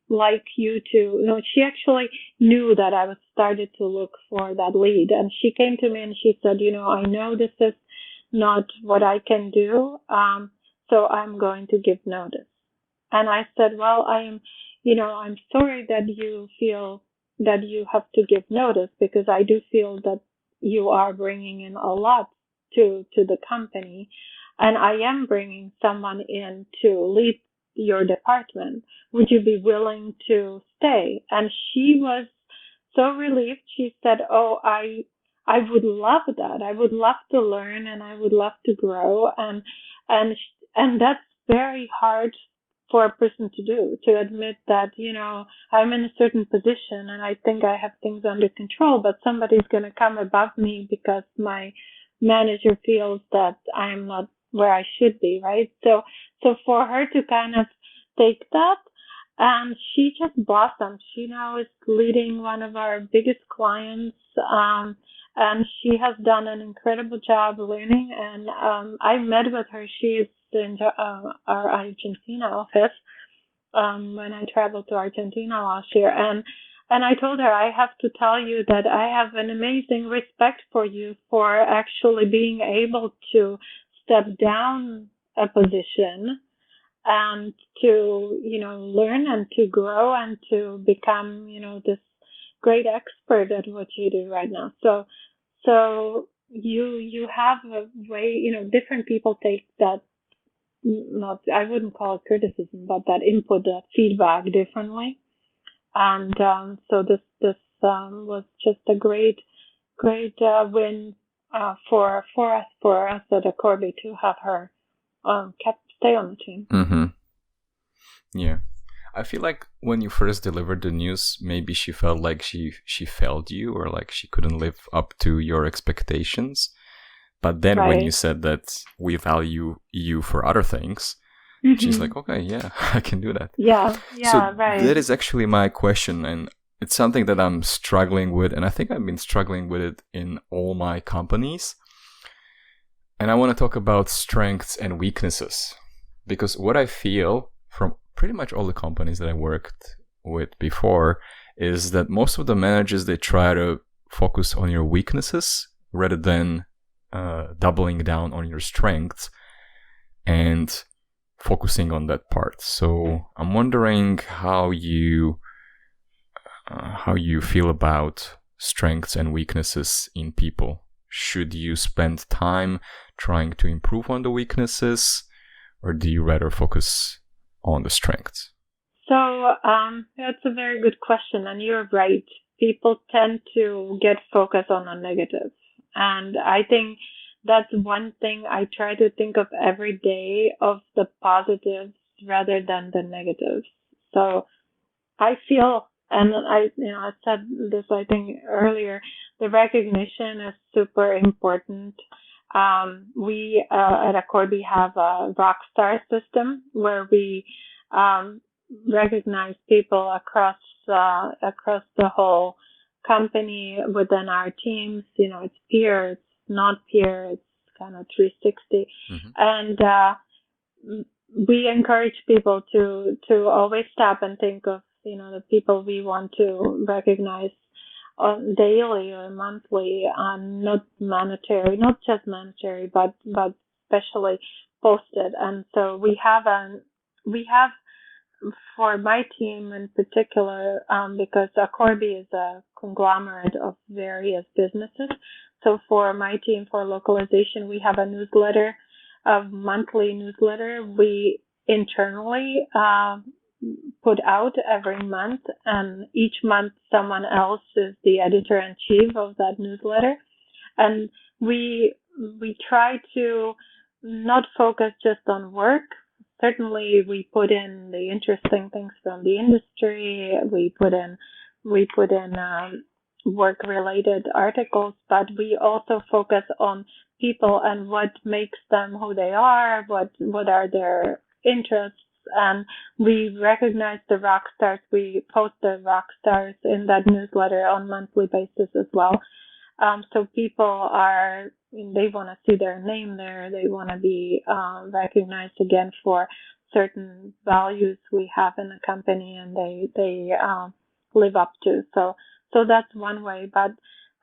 like you to, she actually knew that I was started to look for that lead, and she came to me and she said, I know this is not what I can do. So I'm going to give notice. And I said, well, I'm sorry that you feel that you have to give notice, because I do feel that you are bringing in a lot to the company, and I am bringing someone in to lead your department. Would you be willing to stay? And she was so relieved. She said, oh, I would love that. I would love to learn, and I would love to grow. And and that's very hard for a person to do, to admit that, I'm in a certain position and I think I have things under control, but somebody's going to come above me because my manager feels that I'm not where I should be, right? So for her to kind of take that, and she just blossomed. She now is leading one of our biggest clients, and she has done an incredible job learning. And I met with her. She is in our Argentina office when I traveled to Argentina last year. And I told her, I have to tell you that I have an amazing respect for you for actually being able to step down a position and to, learn and to grow and to become, this great expert at what you do right now. So you have a way, different people take that, not, I wouldn't call it criticism, but that input, that feedback differently. And so this was just a great win for us at Akorbi to have her stay on the team. Mm-hmm. Yeah, I feel like when you first delivered the news, maybe she felt like she failed you, or like she couldn't live up to your expectations. But then when you said that we value you for other things, she's like, okay, yeah, I can do that. Yeah, so right. That is actually my question, and it's something that I'm struggling with, and I think I've been struggling with it in all my companies. And I want to talk about strengths and weaknesses, because what I feel from pretty much all the companies that I worked with before is that most of the managers, they try to focus on your weaknesses rather than doubling down on your strengths and focusing on that part. So I'm wondering how you feel about strengths and weaknesses in people. Should you spend time trying to improve on the weaknesses, or do you rather focus on the strengths? So that's a very good question, and you're right. People tend to get focused on the negative, and I think that's one thing I try to think of every day, of the positives rather than the negatives. So I feel, and I said this, I think, earlier, the recognition is super important. We at Akorbi have a rockstar system where we recognize people across the whole company within our teams. It's peer, it's not peer, it's kind of 360. And we encourage people to always stop and think of the people we want to recognize daily or monthly, not just monetary, but especially posted. And so we have for my team in particular, because Akorbi is a conglomerate of various businesses. So for my team, for localization, we have a newsletter, a monthly newsletter we internally put out every month, and each month someone else is the editor-in-chief of that newsletter. And we try to not focus just on work. Certainly we put in the interesting things from the industry, we put in work-related articles, but we also focus on people and what makes them who they are, what are their interests. And we recognize the rock stars. We post the rock stars in that newsletter on a monthly basis as well. So people they want to see their name there. They want to be recognized again for certain values we have in the company, and they live up to. So that's one way. But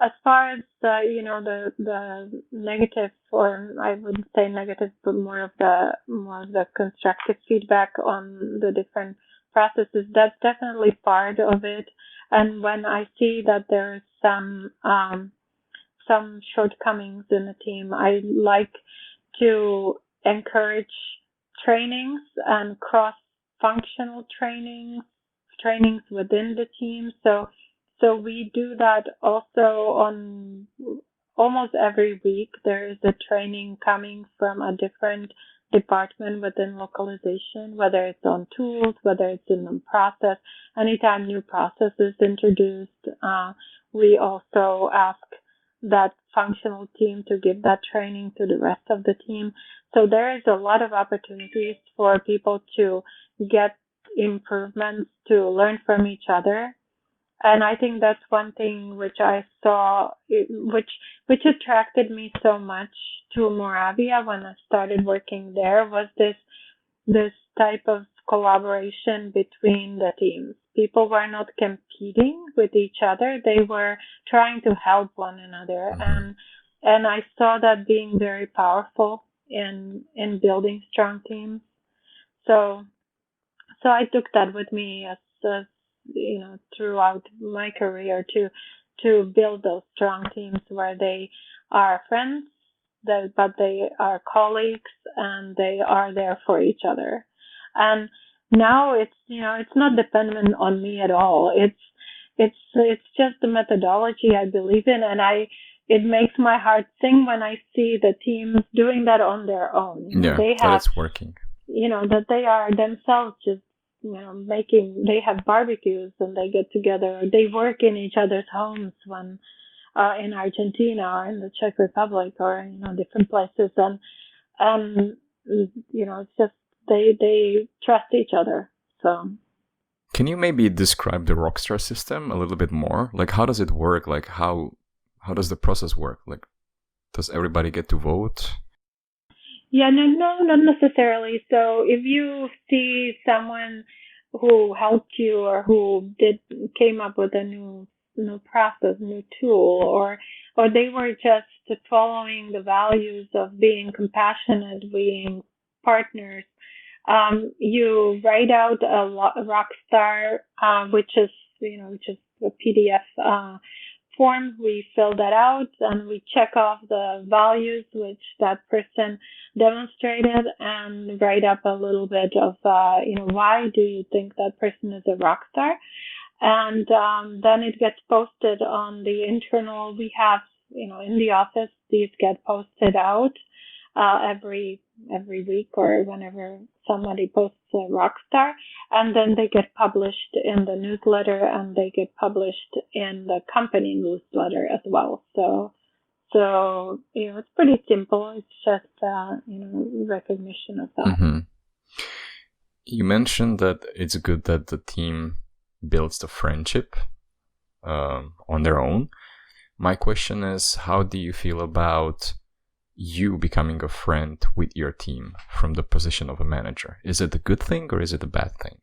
as far as the negative, or I wouldn't say negative, but more of the constructive feedback on the different processes, that's definitely part of it. And when I see that there's some shortcomings in the team, I like to encourage trainings and cross-functional trainings within the team. So we do that also on almost every week. There is a training coming from a different department within localization, whether it's on tools, whether it's in the process. Anytime new process is introduced, we also ask that functional team to give that training to the rest of the team. So there is a lot of opportunities for people to get improvements, to learn from each other. And I think that's one thing which I saw, which attracted me so much to Moravia when I started working there, was this type of collaboration between the teams. People were not competing with each other; they were trying to help one another, and I saw that being very powerful in building strong teams. So I took that with me as throughout my career to build those strong teams where they are friends, but they are colleagues, and they are there for each other. And now it's not dependent on me at all. It's just the methodology I believe in, and it makes my heart sing when I see the teams doing that on their own. That it's working. That they are themselves just they have barbecues and they get together, or they work in each other's homes when in Argentina or in the Czech Republic or different places, and it's just they trust each other. So can you maybe describe the rockstar system a little bit more? Like, how does it work? Like, how does the process work? Like, does everybody get to vote? Yeah, no, not necessarily. So if you see someone who helped you or who came up with a new process, new tool, or they were just following the values of being compassionate, being partners, you write out a rockstar, which is a PDF form. We fill that out and we check off the values which that person demonstrated, and write up a little bit of why do you think that person is a rock star, and then it gets posted on the internal. We have in the office, these get posted out every week or whenever somebody posts a rock star, and then they get published in the newsletter, and they get published in the company newsletter as well. So it's pretty simple. It's just recognition of that. Mm-hmm. You mentioned that it's good that the team builds the friendship on their own. My question is, how do you feel about you becoming a friend with your team from the position of a manager? Is it a good thing or is it a bad thing?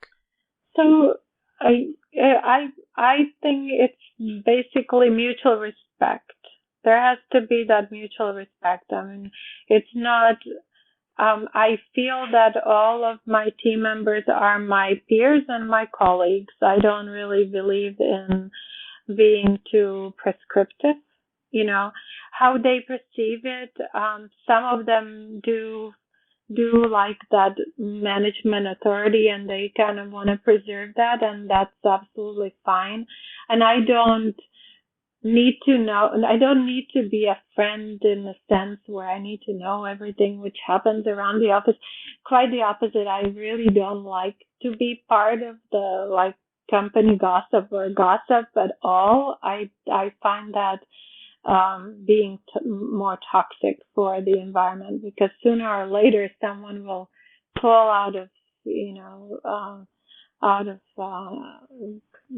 So I think it's basically mutual respect. There has to be that mutual respect. I mean, it's not. I feel that all of my team members are my peers and my colleagues. I don't really believe in being too prescriptive. How they perceive it. Some of them do like that management authority, and they kind of want to preserve that, and that's absolutely fine. And I don't need to know, and I don't need to be a friend in the sense where I need to know everything which happens around the office. Quite the opposite. I really don't like to be part of the company gossip or gossip at all. I find that being more toxic for the environment, because sooner or later someone will fall out of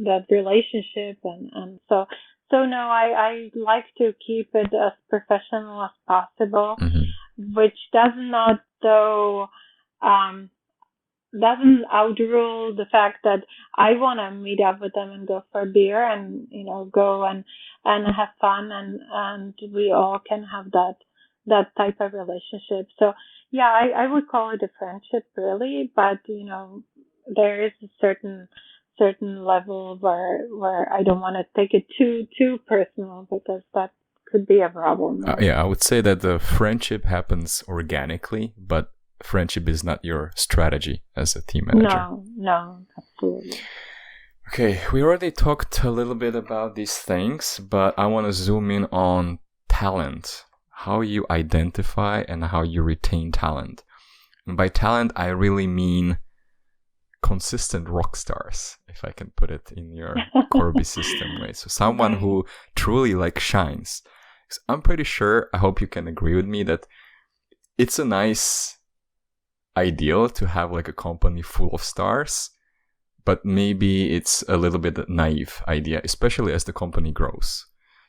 that relationship, and so no, I like to keep it as professional as possible, mm-hmm. which does not though doesn't outrule the fact that I want to meet up with them and go for a beer and, go and have fun and we all can have that type of relationship. So yeah, I would call it a friendship really, but there is a certain level where I don't want to take it too personal because that could be a problem. Right? Yeah, I would say that the friendship happens organically, but friendship is not your strategy as a team manager. No, absolutely. Okay, we already talked a little bit about these things, but I want to zoom in on talent, how you identify and how you retain talent. And by talent, I really mean consistent rock stars, if I can put it in your Akorbi system way. So someone who truly shines. I'm pretty sure, I hope you can agree with me, that it's a nice ideal to have a company full of stars, but maybe it's a little bit naive idea, especially as the company grows.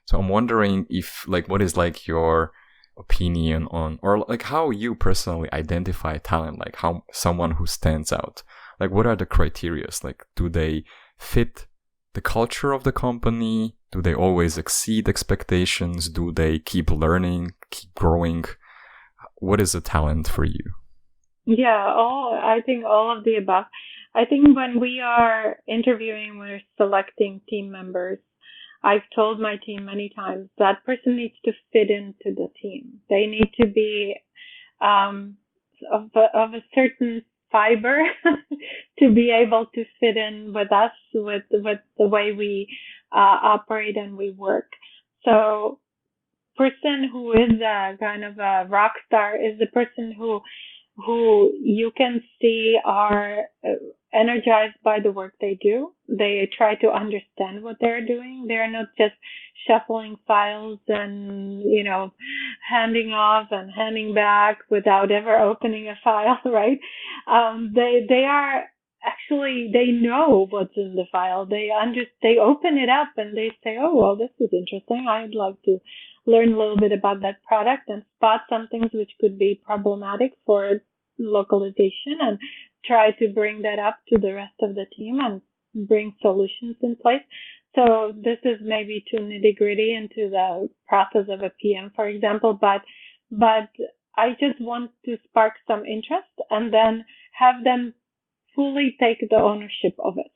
So I'm wondering if what is your opinion on, or how you personally identify talent, how someone who stands out, what are the criteria? Do they fit the culture of the company? Do they always exceed expectations? Do they keep learning, keep growing? What is a talent for you? Yeah, I think all of the above. I think when we are interviewing, we're selecting team members, I've told my team many times that person needs to fit into the team. They need to be of a certain fiber to be able to fit in with us, with the way we operate and we work. So person who is a kind of a rock star is the person who you can see are energized by the work they do. They try to understand what they're doing. They're not just shuffling files and, handing off and handing back without ever opening a file, right? They are actually, they know what's in the file. They open it up and they say, oh, well, this is interesting. I'd like to learn a little bit about that product and spot some things which could be problematic for localization and try to bring that up to the rest of the team and bring solutions in place. So this is maybe too nitty-gritty into the process of a PM, for example, but I just want to spark some interest and then have them fully take the ownership of it.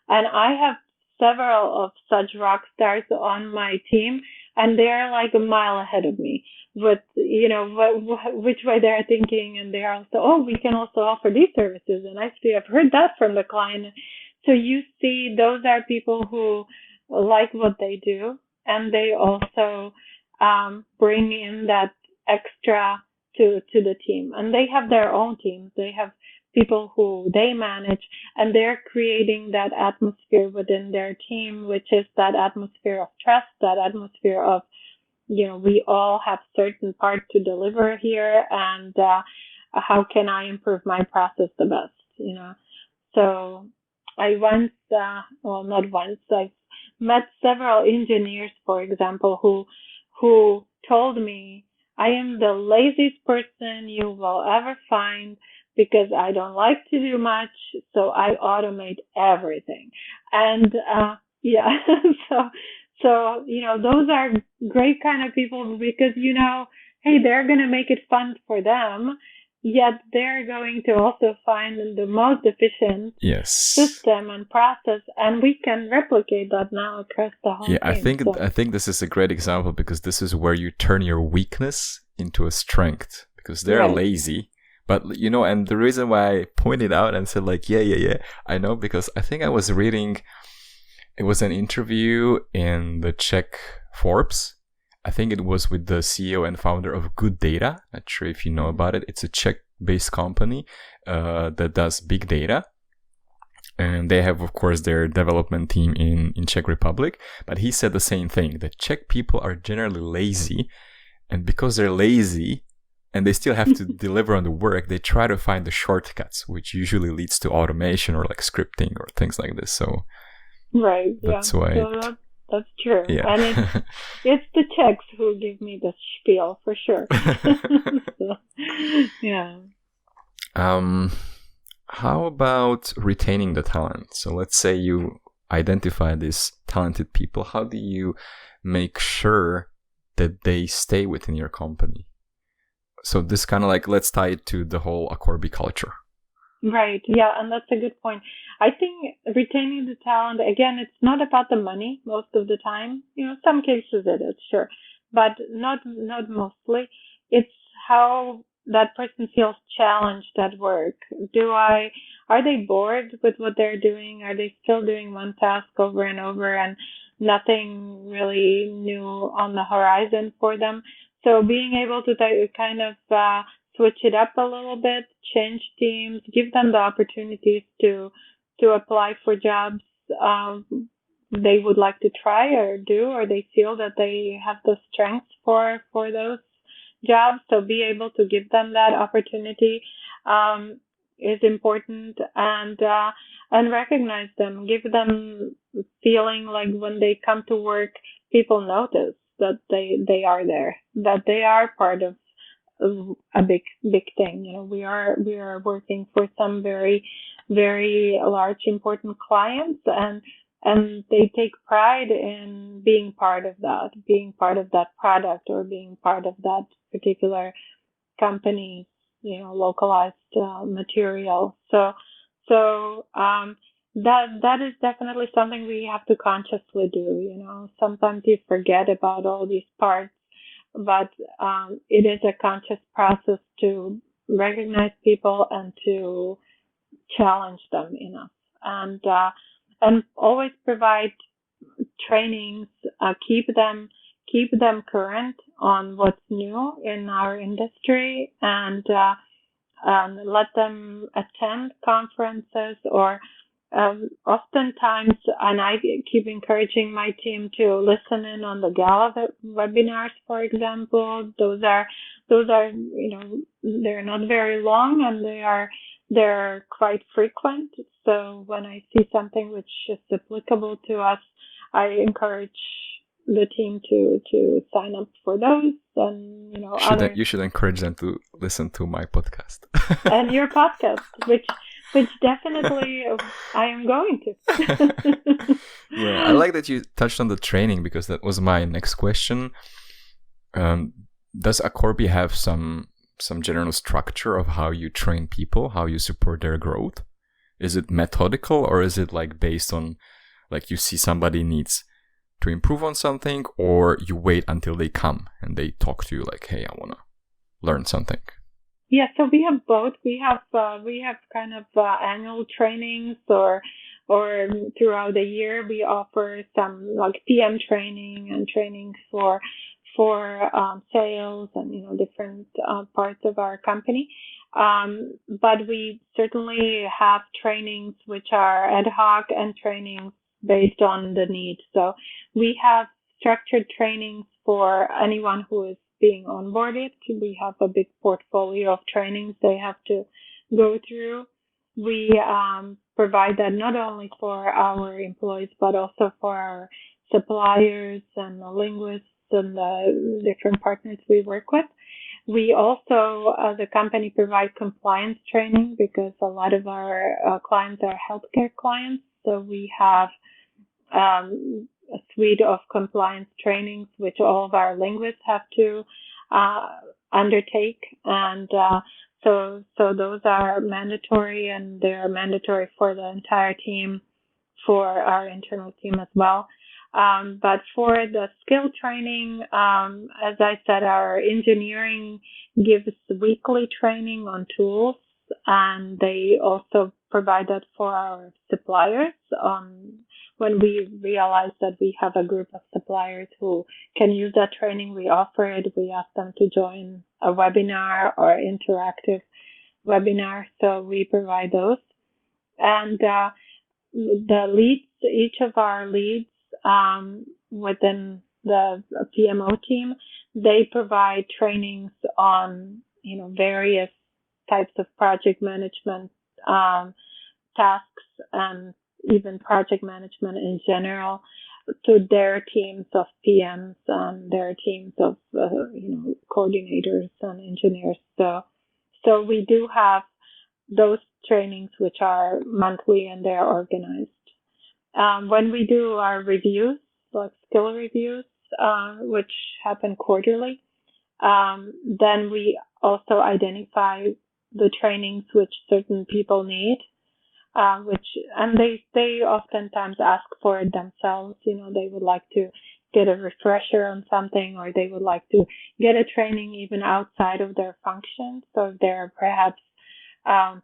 And I have several of such rock stars on my team, and they're like a mile ahead of me with, which way they're thinking. And they're also, we can also offer these services. And actually, I've heard that from the client. So you see, those are people who like what they do, and they also bring in that extra to the team. And they have their own teams. They have people who they manage, and they're creating that atmosphere within their team, which is that atmosphere of trust, that atmosphere of, we all have certain part to deliver here, and how can I improve my process the best, So I once, not once, I've met several engineers, for example, who told me, I am the laziest person you will ever find, because I don't like to do much, so I automate everything. And so those are great kind of people, because hey, they're going to make it fun for them, yet they're going to also find the most efficient system and process, and we can replicate that now across the whole team. I think this is a great example, because this is where you turn your weakness into a strength, because they're lazy. But, and the reason why I pointed out and said yeah, I know, because I think I was reading, it was an interview in the Czech Forbes. I think it was with the CEO and founder of Good Data. Not sure if you know about it. It's a Czech-based company that does big data. And they have, of course, their development team in Czech Republic. But he said the same thing. The Czech people are generally lazy. And because they're lazy, and they still have to deliver on the work, they try to find the shortcuts, which usually leads to automation or scripting or things like this. So that's why. So that's true. Yeah. And it's the Czechs who give me the spiel for sure. So, yeah. how about retaining the talent? So let's say you identify these talented people. How do you make sure that they stay within your company? So this kind of like, let's tie it to the whole Akorbi culture. Right. Yeah. And that's a good point. I think retaining the talent, again, it's not about the money most of the time. Some cases it is, sure, but not mostly. It's how that person feels challenged at work. Are they bored with what they're doing? Are they still doing one task over and over and nothing really new on the horizon for them? So being able to kind of switch it up a little bit, change teams, give them the opportunities to apply for jobs they would like to try or do, or they feel that they have the strengths for those jobs. So be able to give them that opportunity is important, and recognize them, give them feeling like when they come to work, people notice that they are there, that they are part of a big thing. We are working for some very, very large, important clients, and they take pride in being part of that product, or being part of that particular company, localized material. So that is definitely something we have to consciously do. Sometimes you forget about all these parts, but it is a conscious process to recognize people and to challenge them enough, and always provide trainings, keep them current on what's new in our industry, and let them attend conferences, or oftentimes, and I keep encouraging my team to listen in on the gala webinars, for example. Those are they're not very long, and they're quite frequent. So when I see something which is applicable to us, I encourage the team to sign up for those, and you should encourage them to listen to my podcast and your podcast, which definitely I am going to. Yeah, I like that you touched on the training, because that was my next question. Does Akorbi have some general structure of how you train people, how you support their growth? Is it methodical, or is it like based on, like, you see somebody needs to improve on something, or you wait until they come and they talk to you like, hey, I want to learn something? Yeah, so we have both. We have kind of annual trainings, or throughout the year we offer some like PM training and trainings for sales and different parts of our company. But we certainly have trainings which are ad hoc and trainings based on the need. So we have structured trainings for anyone who is being onboarded. We have a big portfolio of trainings they have to go through. We provide that not only for our employees, but also for our suppliers and the linguists and the different partners we work with. We also, as a company, provide compliance training, because a lot of our clients are healthcare clients. So we have a suite of compliance trainings which all of our linguists have to undertake, and so those are mandatory, and they are mandatory for the entire team, for our internal team as well. But for the skill training, as I said, our engineering gives weekly training on tools, and they also provide that for our suppliers. When we realize that we have a group of suppliers who can use that training, we offer it. We ask them to join a webinar or interactive webinar, so we provide those. And the leads, each of our leads within the PMO team, they provide trainings on various types of project management tasks, and even project management in general, to their teams of PMs and their teams of coordinators and engineers. So we do have those trainings which are monthly and they're organized. When we do our reviews, like skill reviews, which happen quarterly, then we also identify the trainings which certain people need, and they oftentimes ask for it themselves. They would like to get a refresher on something, or they would like to get a training even outside of their function. So if they're perhaps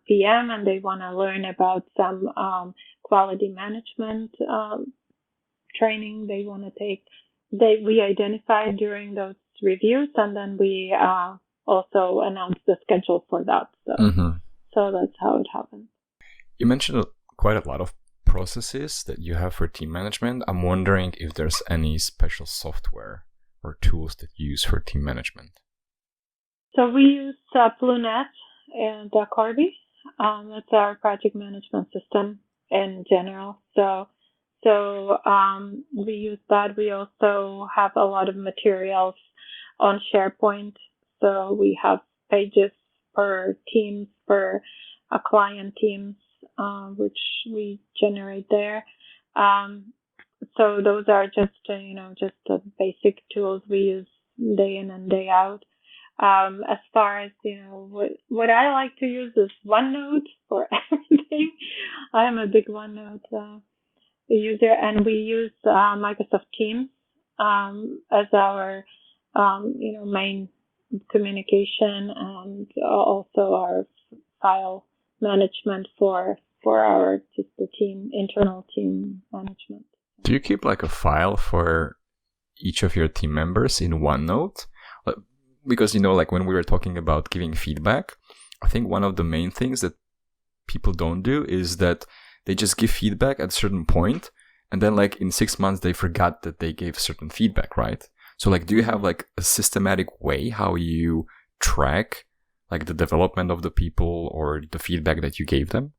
PM and they want to learn about some quality management training they want to take, we identify during those reviews, and then we also announce the schedule for that. So that's how it happens. You mentioned quite a lot of processes that you have for team management. I'm wondering if there's any special software or tools that you use for team management. So we use Plunet and Akorbi. That's our project management system in general. So we use that. We also have a lot of materials on SharePoint. So we have pages per teams, per client teams, which we generate there. So those are just the basic tools we use day in and day out. As far as, what I like to use is OneNote for everything. I am a big OneNote user, and we use Microsoft Teams as our main communication, and also our file management for our just the team, internal team management. Do you keep like a file for each of your team members in OneNote? Because like when we were talking about giving feedback, I think one of the main things that people don't do is that they just give feedback at a certain point, and then like in 6 months they forgot that they gave certain feedback, right? So like, do you have like a systematic way how you track like the development of the people or the feedback that you gave them?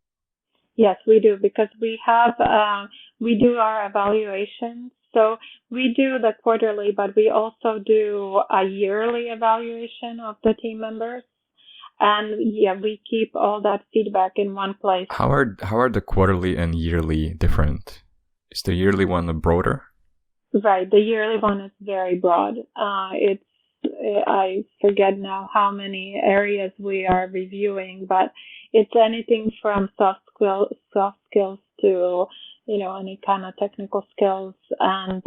Yes, we do, because we do our evaluations. So we do the quarterly, but we also do a yearly evaluation of the team members. And we keep all that feedback in one place. How are the quarterly and yearly different? Is the yearly one broader? Right, the yearly one is very broad. I forget now how many areas we are reviewing, but it's anything from soft skills to any kind of technical skills, and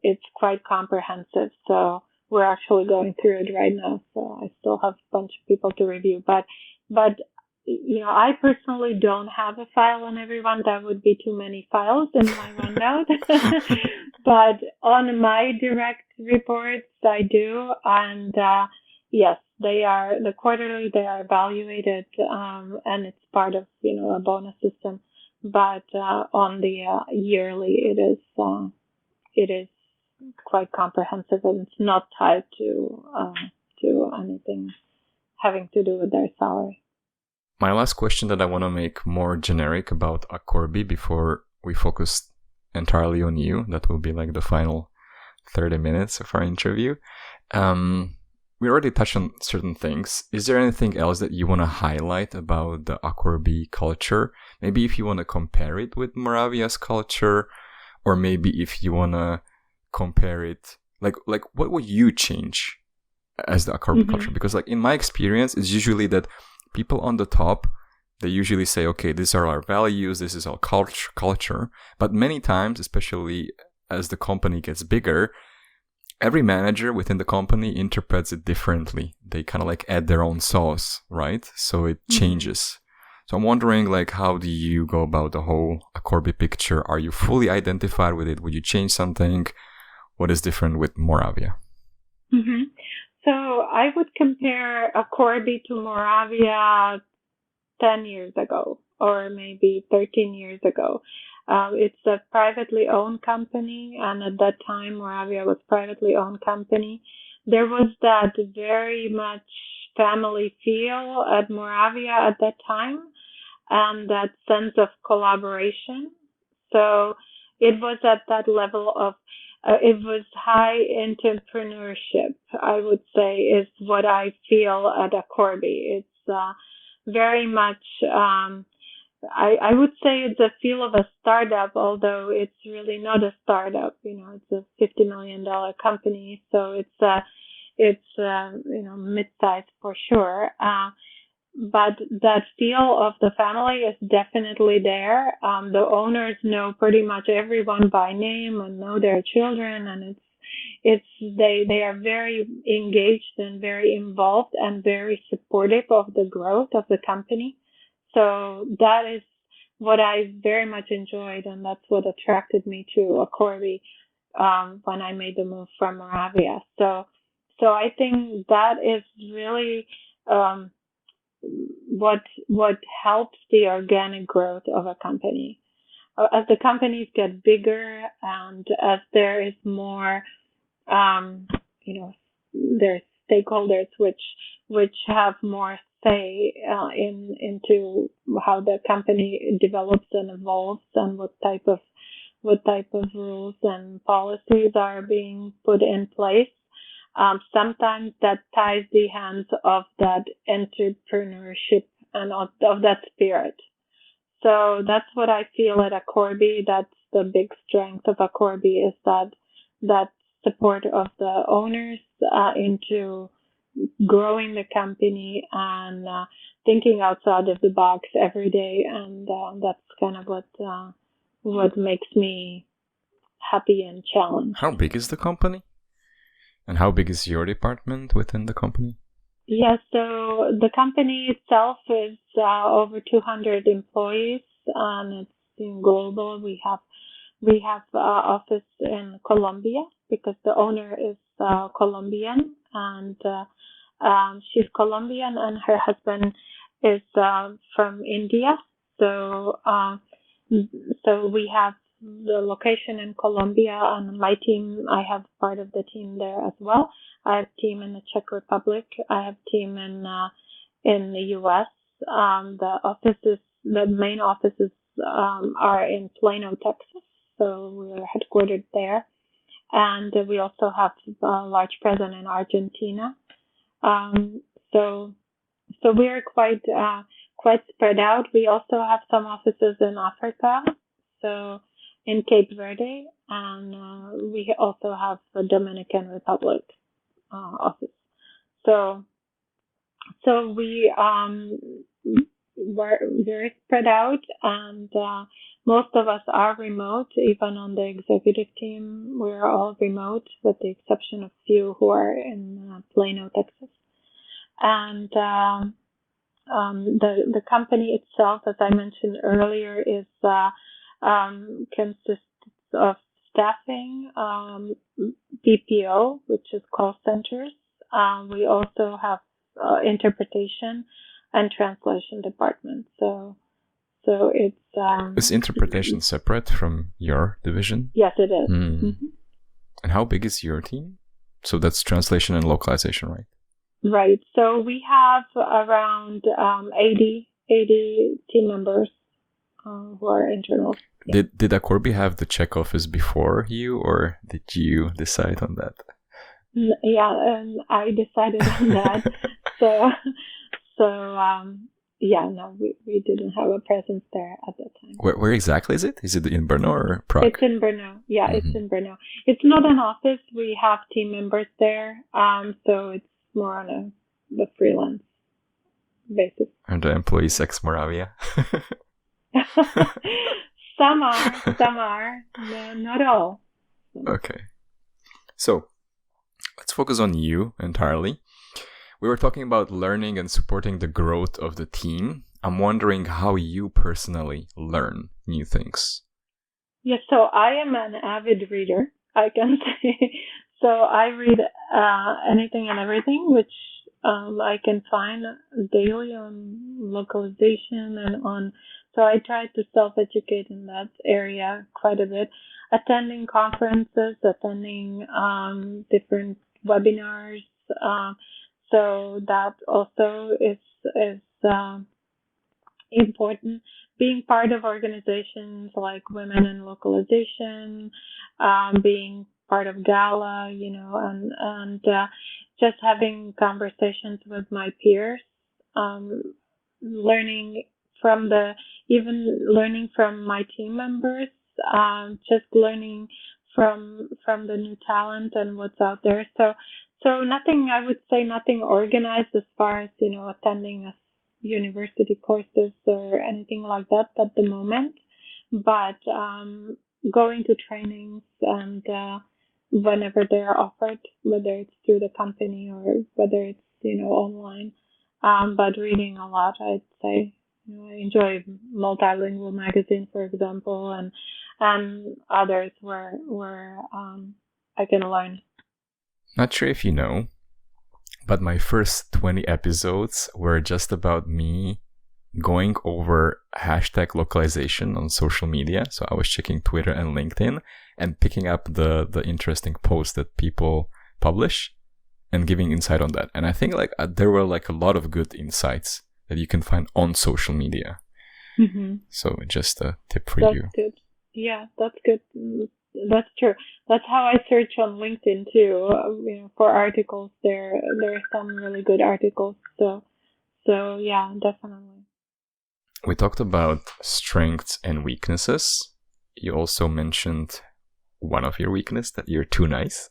it's quite comprehensive. So we're actually going through it right now. So I still have a bunch of people to review, but I personally don't have a file on everyone. That would be too many files in my OneNote. But on my direct reports, I do. And yes, they are the quarterly. They are evaluated, and it's part of a bonus system. But on the yearly, it is quite comprehensive, and it's not tied to anything having to do with their salary. My last question that I want to make more generic about Akorbi before we focus entirely on you, that will be like the final 30 minutes of our interview. We already touched on certain things. Is there anything else that you want to highlight about the Akorbi culture? Maybe if you want to compare it with Moravia's culture, or maybe if you want to compare it, like what would you change as the Akorbi culture? Because like in my experience, it's usually that people on the top, they usually say, okay, these are our values, this is our culture. But many times, especially as the company gets bigger, every manager within the company interprets it differently. They kind of like add their own sauce, right? So it changes. So I'm wondering, like, how do you go about the whole Akorbi picture? Are you fully identified with it? Would you change something? What is different with Moravia? So I would compare Akorbi to Moravia 10 years ago, or maybe 13 years ago. It's a privately owned company, and at that time, Moravia was privately owned company. There was that very much family feel at Moravia at that time, and that sense of collaboration. So it was at that level of it was high entrepreneurship, I would say, is what I feel at Akorbi. very much. I would say it's a feel of a startup, although it's really not a startup. It's a $50 million company, so it's mid-sized for sure. But that feel of the family is definitely there. The owners know pretty much everyone by name and know their children, and they are very engaged and very involved and very supportive of the growth of the company. So that is what I very much enjoyed, and that's what attracted me to Akorbi when I made the move from Moravia. So I think that is really what helps the organic growth of a company. As the companies get bigger and as there is more, there's stakeholders which have more say into how the company develops and evolves and what type of rules and policies are being put in place. Sometimes that ties the hands of that entrepreneurship and of that spirit. So that's what I feel at Akorbi. That's the big strength of Akorbi, is that support of the owners into growing the company and thinking outside of the box every day, and that's kind of what makes me happy and challenged. How big is the company? And how big is your department within the company? Yeah, so the company itself is over 200 employees, and it's global. We have office in Colombia because the owner is Colombian, and she's Colombian, and her husband is from India. So we have the location in Colombia, and my team, I have part of the team there as well. I have a team in the Czech Republic. I have a team in the U.S. The main offices are in Plano, Texas. So we're headquartered there, and we also have a large presence in Argentina. So we're quite spread out. We also have some offices in Africa, so in Cape Verde, and we also have the Dominican Republic office. So we were very spread out, and most of us are remote. Even on the executive team, we're all remote, with the exception of few who are in Plano, Texas. And the company itself, as I mentioned earlier, is consists of staffing, BPO, which is call centers. We also have interpretation and translation department. So it's is interpretation separate from your division? Yes, it is. Mm-hmm. And how big is your team? So that's translation and localization, right? Right. So we have around 80 team members who are internal. Yeah. Did Akorbi have the Czech office before you, or did you decide on that? Yeah, I decided on that. No, we didn't have a presence there at that time. Where exactly is it? Is it in Brno or Prague? It's in Brno. Yeah, mm-hmm. It's in Brno. It's not an office. We have team members there. So it's more on the freelance basis. Are the employees ex-Moravia? Some are. No, not all. Okay. So, let's focus on you entirely. We were talking about learning and supporting the growth of the team. I'm wondering how you personally learn new things. Yes, so I am an avid reader, I can say. So I read anything and everything, which I can find daily on localization and on. So I try to self-educate in that area quite a bit, attending conferences, attending different webinars. So that also is important. Being part of organizations like Women in Localization, being part of Gala, and just having conversations with my peers learning from learning from my team members, just learning from the new talent and what's out there. So nothing, I would say nothing organized as far as, attending a university courses or anything like that at the moment, but going to trainings and whenever they're offered, whether it's through the company or whether it's online, but reading a lot, I'd say. I enjoy multilingual magazine, for example, and others where I can learn. Not sure if you know, but my first 20 episodes were just about me going over hashtag localization on social media. So I was checking Twitter and LinkedIn and picking up the interesting posts that people publish and giving insight on that. And I think there were a lot of good insights that you can find on social media. Mm-hmm. So just a tip for you. That's good. Yeah, that's good. That's true. That's how I search on LinkedIn too. For articles, there are some really good articles. So yeah, definitely. We talked about strengths and weaknesses. You also mentioned one of your weaknesses, that you're too nice.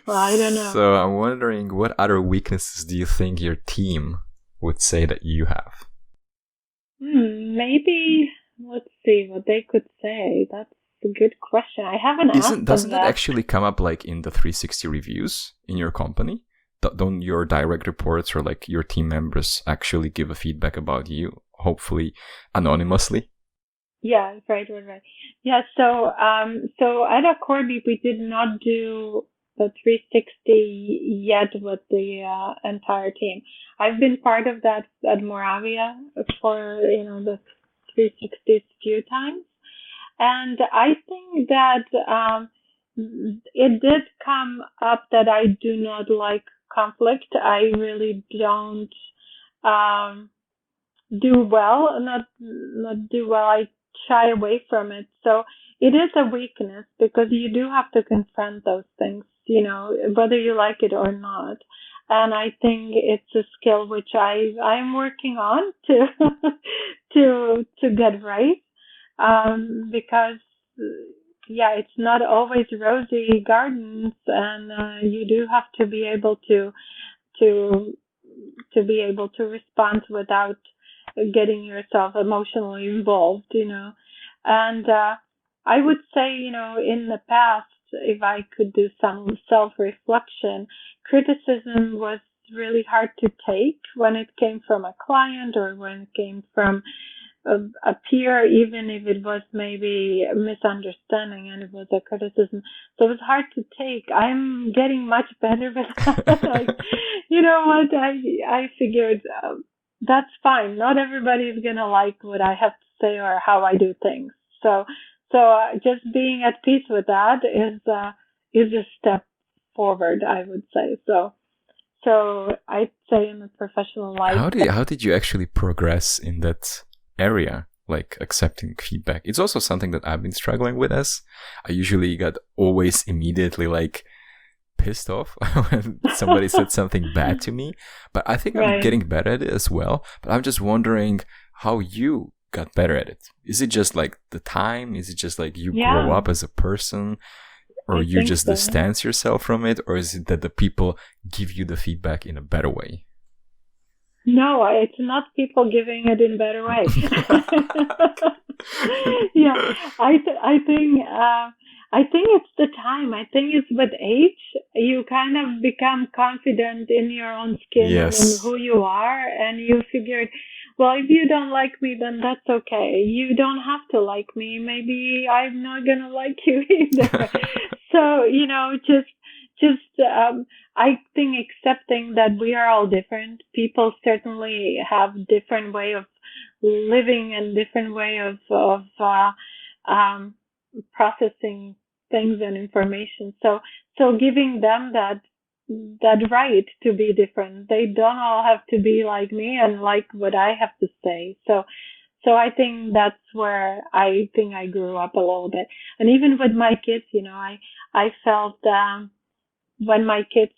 Well, I don't know. So I'm wondering, what other weaknesses do you think your team would say that you have? Maybe, let's see what they could say. That's a good question. I haven't asked them Doesn't that. it actually come up in the 360 reviews in your company? Don't your direct reports or your team members actually give a feedback about you, hopefully anonymously? Yeah, right. Yeah, so at Akorbi we did not do the 360 yet with the entire team. I've been part of that at Moravia for the 360s few times, and I think that it did come up that I do not like conflict. I really don't do well, not do well. I shy away from it. So it is a weakness because you do have to confront those things, whether you like it or not. And I think it's a skill which I'm working on to get right. Because yeah, it's not always rosy gardens, and you do have to be able to be able to respond without getting yourself emotionally involved, And I would say, in the past, if I could do some self-reflection, criticism was really hard to take when it came from a client or when it came from a peer, even if it was maybe a misunderstanding and it was a criticism. So it was hard to take. I'm getting much better with that. You know what? I figured that's fine. Not everybody's gonna like what I have to say or how I do things. So just being at peace with that is a step forward, I would say. So I'd say in the professional life. How did you actually progress in that area, accepting feedback? It's also something that I've been struggling with, as I usually got always immediately pissed off when somebody said something bad to me, but I think I'm getting better at it as well. But I'm just wondering how you got better at it. Is it just the time? Is it just you grow up as a person, or you just distance yourself from it, or is it that the people give you the feedback in a better way? No, it's not people giving it in a better way. Yeah, I think it's the time. I think it's with age, you kind of become confident in your own skin and who you are, and you figured, well, if you don't like me, then that's okay. You don't have to like me. Maybe I'm not gonna like you either. So, I think accepting that we are all different. People certainly have different way of living and different way of processing things and information. So giving them that right to be different. They don't all have to be like me and like what I have to say. So I think that's where I think I grew up a little bit. And even with my kids, I felt when my kids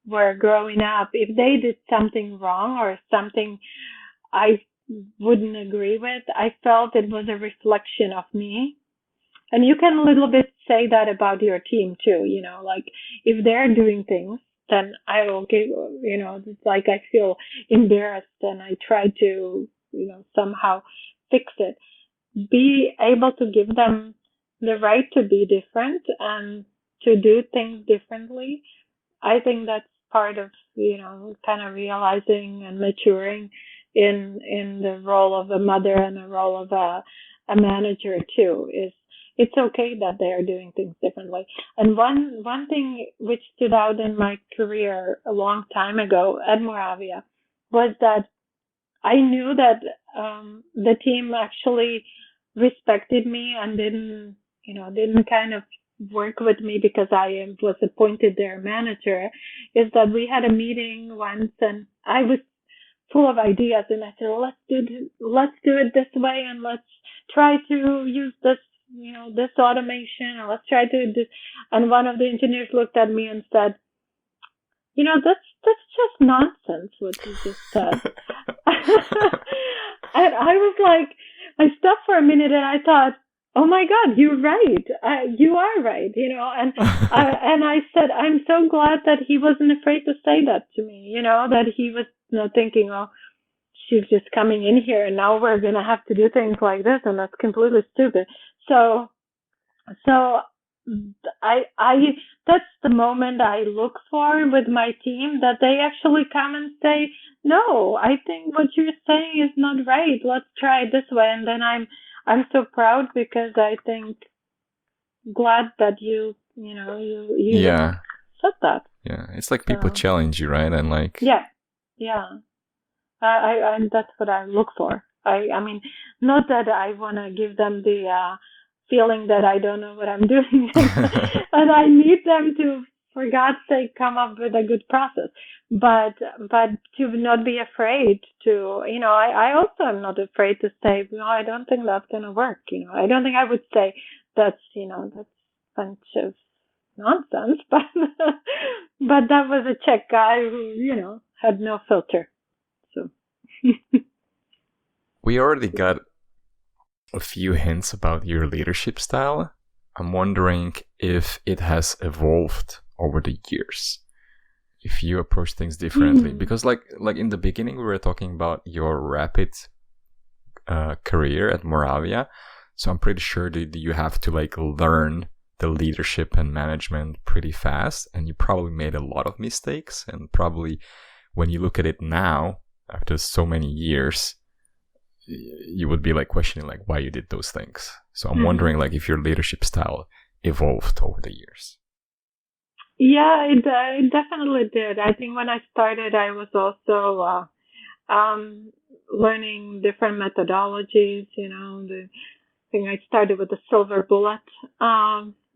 were growing up, if they did something wrong or something I wouldn't agree with, I felt it was a reflection of me. And you can a little bit say that about your team too, like if they're doing things, then I will give, it's like I feel embarrassed and I try to, somehow fix it. Be able to give them the right to be different and to do things differently. I think that's part of, kind of realizing and maturing in the role of a mother and the role of a manager too, is it's okay that they are doing things differently. And one thing which stood out in my career a long time ago at Moravia was that I knew that the team actually respected me and didn't kind of work with me because I was appointed their manager. Is that we had a meeting once and I was full of ideas and I said, let's do it this way and let's try to use this, this automation, and let's try to do this. And one of the engineers looked at me and said, that's just nonsense what you just said. And I was like, I stopped for a minute and I thought, oh my God, you're right. You are right, and I said, I'm so glad that he wasn't afraid to say that to me, that he was not thinking, oh, she's just coming in here and now we're going to have to do things like this and that's completely stupid. So I that's the moment I look for with my team, that they actually come and say, no, I think what you're saying is not right. Let's try it this way. And then I'm so proud because I think glad that you Yeah. said that. Yeah. It's like people challenge you, right? And like, yeah. I that's what I look for. I mean, not that I want to give them the feeling that I don't know what I'm doing, and I need them to, for God's sake, come up with a good process. But to not be afraid to, I also am not afraid to say, no, I don't think that's going to work. I don't think I would say that's a bunch of nonsense, but that was a Czech guy who, had no filter. So we already got a few hints about your leadership style. I'm wondering if it has evolved over the years, if you approach things differently. Because like in the beginning, we were talking about your rapid career at Moravia. So I'm pretty sure that you have to like learn the leadership and management pretty fast. And you probably made a lot of mistakes. And probably when you look at it now, after so many years, you would be like questioning like why you did those things. So I'm wondering like if your leadership style evolved over the years. Yeah, it definitely did. I think when I started, I was also learning different methodologies. I think I started with the silver bullet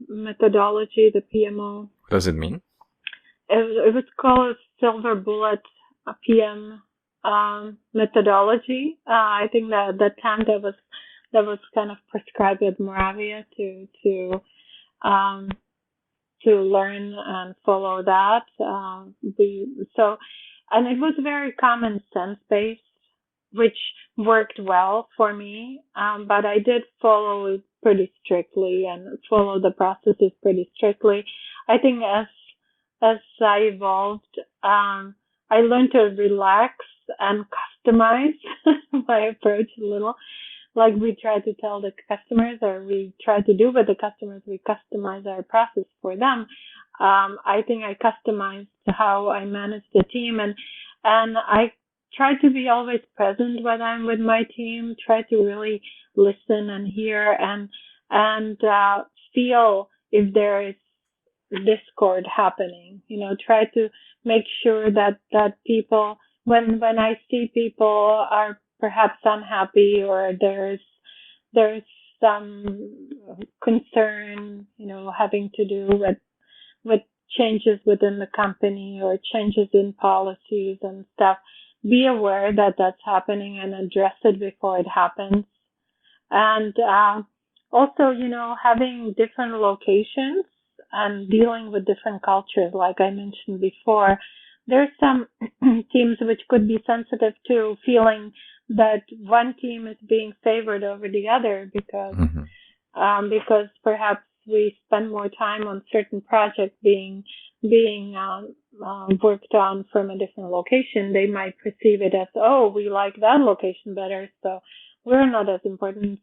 methodology, the PMO. What does it mean? It was called silver bullet PM methodology. I think that at that time that was kind of prescribed at Moravia to learn and follow that. And it was very common sense based, which worked well for me. But I did follow it pretty strictly and follow the processes pretty strictly. I think as I evolved, I learned to relax and customize my approach a little. Like we try to tell the customers, or we try to do with the customers, we customize our process for them. I think I customized how I manage the team, and I try to be always present when I'm with my team. Try to really listen and hear and feel if there is discord happening. Try to make sure that people, when I see people are perhaps unhappy or there's some concern, having to do with changes within the company or changes in policies and stuff, be aware that that's happening and address it before it happens. And also, having different locations and dealing with different cultures, like I mentioned before, there's some teams which could be sensitive to feeling that one team is being favored over the other because perhaps we spend more time on certain projects being worked on from a different location. They might perceive it as, oh, we like that location better, so we're not as important.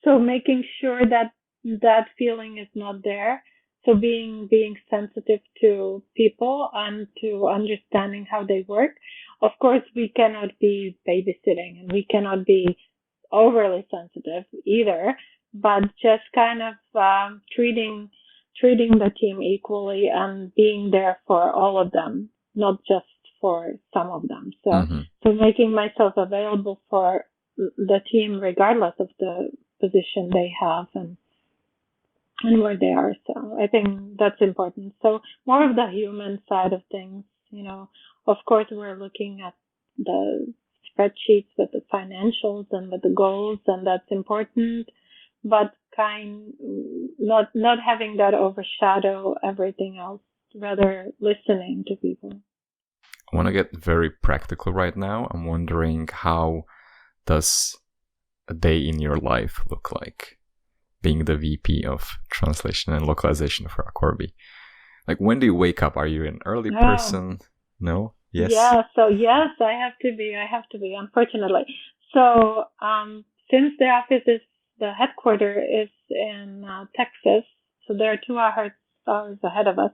So making sure that that feeling is not there. So being sensitive to people and to understanding how they work. Of course, we cannot be babysitting and we cannot be overly sensitive either, but just kind of treating the team equally and being there for all of them, not just for some of them. So making myself available for the team regardless of the position they have and where they are. So I think that's important. So more of the human side of things, of course we're looking at the spreadsheets with the financials and with the goals, and that's important, but not having that overshadow everything else, rather listening to people. I want to get very practical right now. I'm wondering, how does a day in your life look like, being the VP of Translation and Localization for Akorbi? Like, when do you wake up? Are you an early person? No? Yes? Yeah, so yes, I have to be, unfortunately. So, since the headquarters is in Texas, so they're 2 hours ahead of us.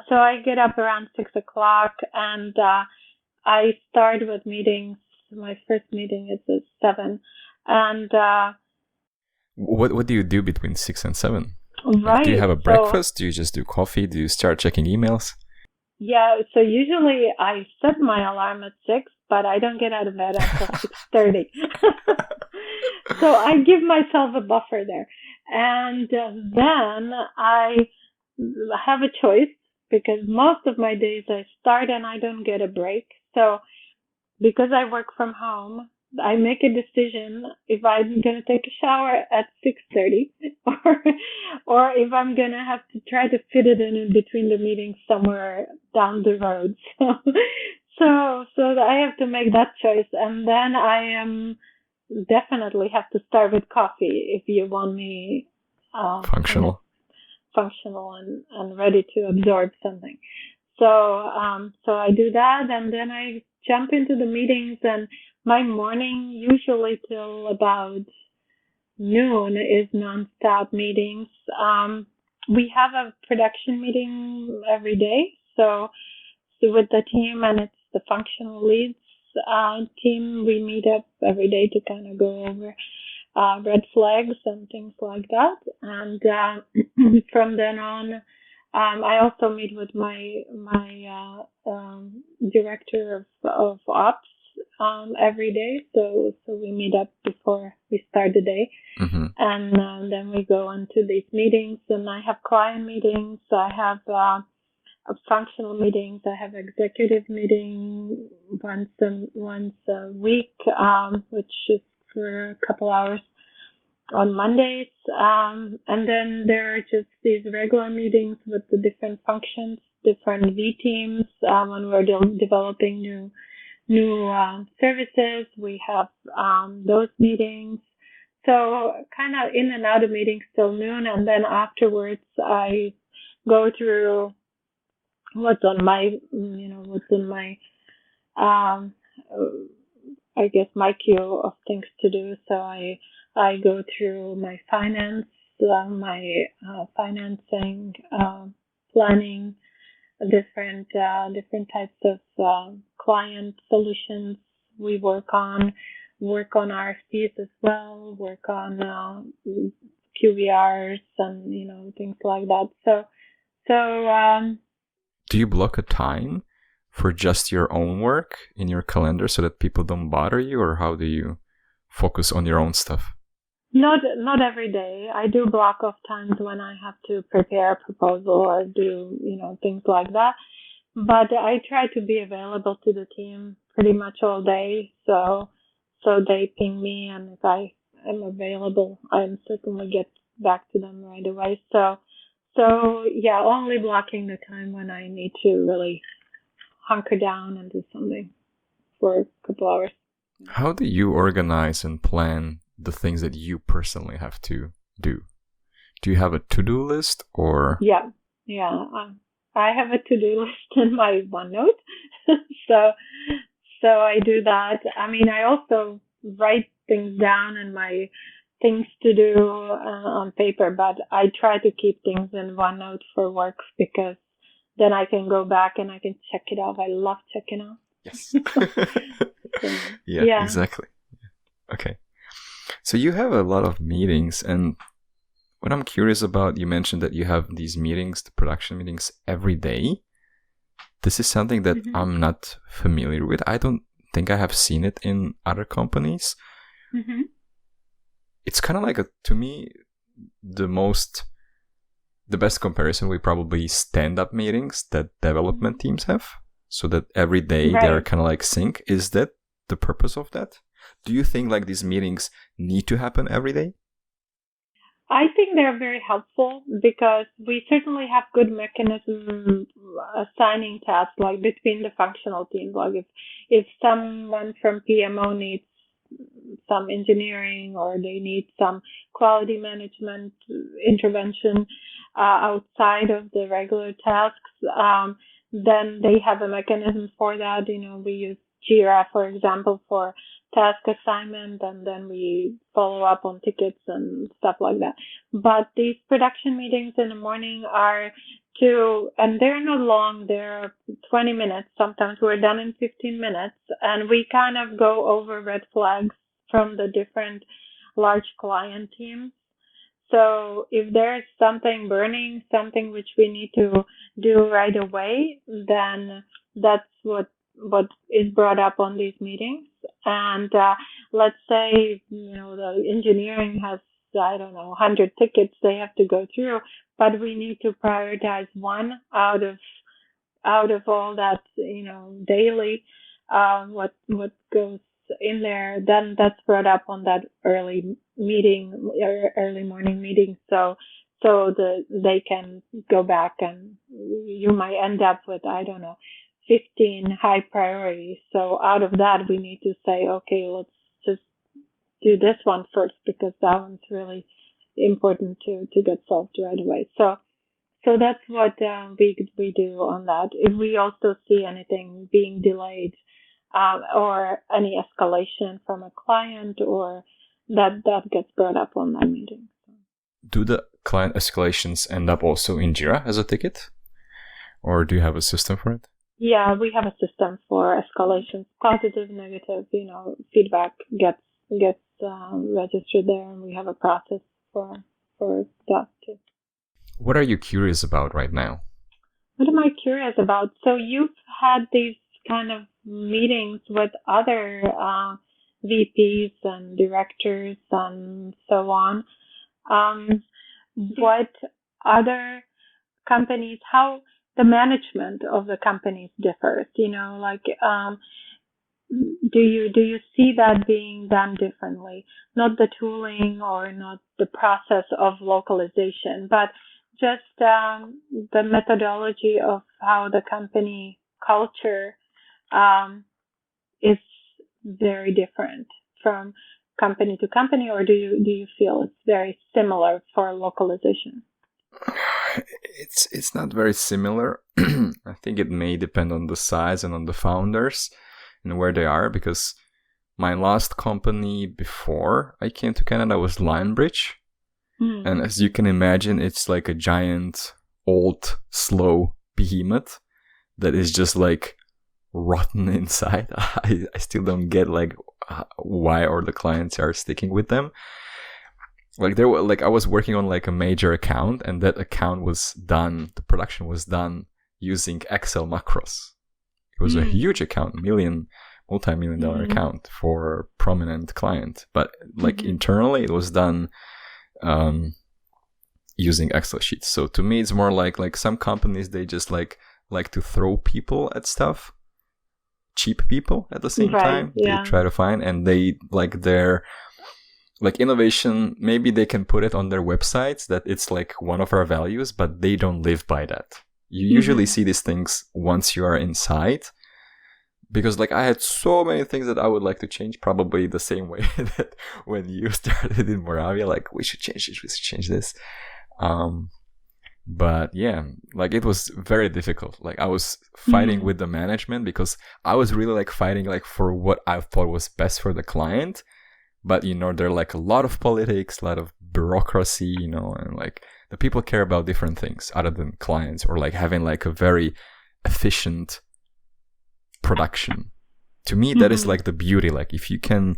So I get up around 6 o'clock and I start with meetings. My first meeting is at 7. And what do you do between 6 and 7? Right. Like, do you have a breakfast? Do you just do coffee? Do you start checking emails? Yeah, so usually I set my alarm at 6, but I don't get out of bed until 6:30. So I give myself a buffer there. And then I have a choice, because most of my days I start and I don't get a break. So because I work from home, I make a decision if I'm going to take a shower at 6:30 or if I'm going to have to try to fit it in between the meetings somewhere down the road. So I have to make that choice. And then I definitely have to start with coffee if you want me functional and ready to absorb something. So I do that, and then I jump into the meetings, and my morning, usually till about noon, is nonstop meetings. We have a production meeting every day, so with the team, and it's the functional leads team. We meet up every day to kind of go over red flags and things like that. And from then on, I also meet with my director of ops every day. So we meet up before we start the day, and then we go into these meetings. And I have client meetings. I have functional meetings. I have executive meeting once a week, which is for a couple hours on Mondays. And then there are just these regular meetings with the different functions, different V teams. When we're developing new services, we have those meetings. So kind of in and out of meetings till noon, and then afterwards I go through what's on my I guess my queue of things to do. So I go through my finance, my financing, planning, different types of client solutions we work on RFPs as well, work on QVRs and things like that. So do you block a time for just your own work in your calendar so that people don't bother you, or how do you focus on your own stuff? Not every day. I do block off times when I have to prepare a proposal or do, things like that. But I try to be available to the team pretty much all day. So they ping me, and if I am available, I certainly get back to them right away. So yeah, only blocking the time when I need to really hunker down and do something for a couple hours. How do you organize and plan the things that you personally have to do? Do you have a to-do list or? Yeah. I have a to-do list in my OneNote. so I do that. I mean, I also write things down in my things to do on paper, but I try to keep things in OneNote for work because then I can go back and I can check it off. I love checking off. Yes. Yeah, exactly. Okay. So you have a lot of meetings, and what I'm curious about, you mentioned that you have these meetings, the production meetings, every day. This is something that I'm not familiar with. I don't think I have seen it in other companies. Mm-hmm. It's kind of like, to me, the best comparison would probably stand-up meetings that development teams have, so that every day they're kind of like sync. Is that the purpose of that? Do you think like these meetings need to happen every day? I think they're very helpful because we certainly have good mechanism assigning tasks like between the functional teams. Like if someone from PMO needs some engineering or they need some quality management intervention outside of the regular tasks, then they have a mechanism for that. We use Jira, for example, for task assignment, and then we follow up on tickets and stuff like that. But these production meetings in the morning are and they're not long, they're 20 minutes. Sometimes we're done in 15 minutes, and we kind of go over red flags from the different large client teams. So if there's something burning, something which we need to do right away, then that's what is brought up on these meetings. And let's say, the engineering has, 100 tickets they have to go through, but we need to prioritize one out of all that, daily, what goes in there, then that's brought up on that early morning meeting. So they can go back, and you might end up with, 15 high priorities. So out of that, we need to say, okay, let's just do this one first because that one's really important to get solved right away. So that's what we do on that. If we also see anything being delayed or any escalation from a client, or that gets brought up on that meeting. Do the client escalations end up also in Jira as a ticket, or do you have a system for it? Yeah, we have a system for escalations, positive, negative. Feedback gets registered there, and we have a process for that too. What are you curious about right now? What am I curious about? So you've had these kind of meetings with other VPs and directors and so on. What other companies, how the management of the companies differs? Do you see that being done differently? Not the tooling or not the process of localization, but just the methodology of how the company culture is very different from company to company, or do you feel it's very similar for localization? It's not very similar. I think it may depend on the size and on the founders and where they are, because my last company before I came to Canada was Lionbridge. And as you can imagine, it's like a giant, old, slow behemoth that is just like rotten inside. I still don't get like why all the clients are sticking with them. Like I was working on like a major account, and that account was done, the production was done using Excel macros. It was a huge account, multi-million dollar account for a prominent client. But like internally, it was done using Excel sheets. So to me, it's more like some companies, they just like to throw people at stuff, cheap people at the same time. Yeah. They try to find, and they like their like innovation. Maybe they can put it on their websites that it's like one of our values, but they don't live by that. you usually see these things once you are inside. Because like I had so many things that I would like to change, probably the same way that when you started in Moravia, like we should change this, we should change this. But yeah, like it was very difficult. Like I was fighting with the management because I was really like fighting like for what I thought was best for the client. But, you know, there are like a lot of politics, a lot of bureaucracy, you know, and like the people care about different things other than clients or like having like a very efficient production. To me, that is like the beauty. Like if you can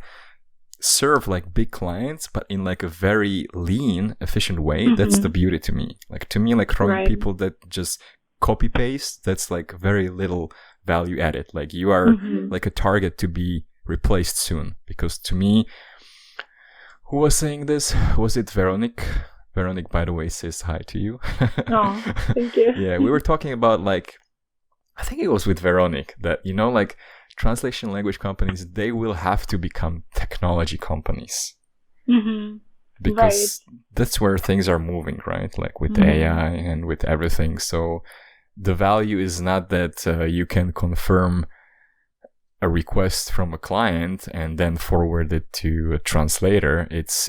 serve like big clients, but in like a very lean, efficient way, that's the beauty to me. Like to me, like throwing people that just copy paste, that's like very little value added. Like you are like a target to be replaced soon. Because to me, who was saying this? Was it Veronique? Veronique, by the way, says hi to you. Oh, thank you. Yeah, we were talking about like, I think it was with Veronique that, you know, like translation language companies, they will have to become technology companies. Because that's where things are moving, right? Like with AI and with everything. So the value is not that you can confirm a request from a client and then forward it to a translator. It's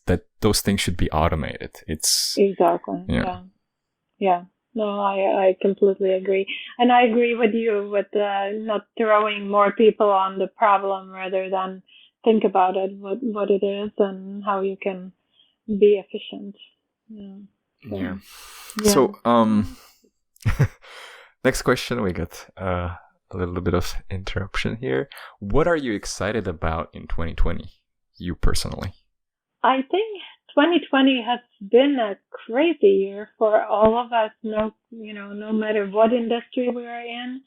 that those things should be automated. It's exactly. Yeah. No, I completely agree. And I agree with you with not throwing more people on the problem rather than think about it, what it is and how you can be efficient. Yeah. So, next question, we got a little bit of interruption here. What are you excited about in 2020, you personally? I think 2020 has been a crazy year for all of us, no matter what industry we are in.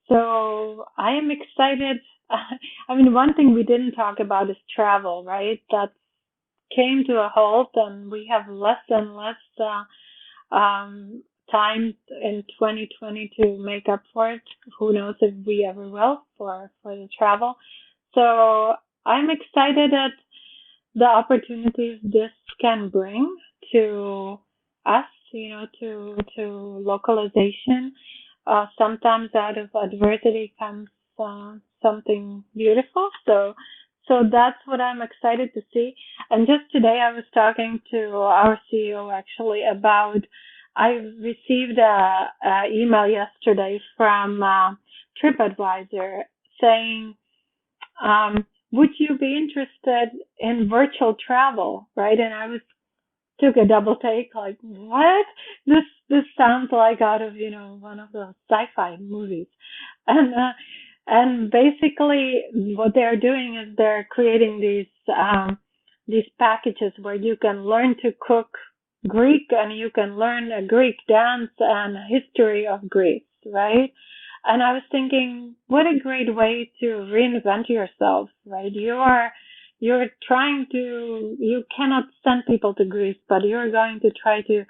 So I am excited. I mean, one thing we didn't talk about is travel, right? That came to a halt and we have less and less time in 2020 to make up for it. Who knows if we ever will for the travel. So I'm excited at the opportunities this can bring to us, to localization. Sometimes out of adversity comes something beautiful. So that's what I'm excited to see. And just today I was talking to our CEO actually about, I received a email yesterday from TripAdvisor saying, would you be interested in virtual travel, right? And I took a double take, like, what? This sounds like out of, one of those sci-fi movies. And basically what they're doing is they're creating these packages where you can learn to cook Greek and you can learn a Greek dance and history of Greece, right? And I was thinking, what a great way to reinvent yourself, right? You're trying to, you cannot send people to Greece, but you're going to try to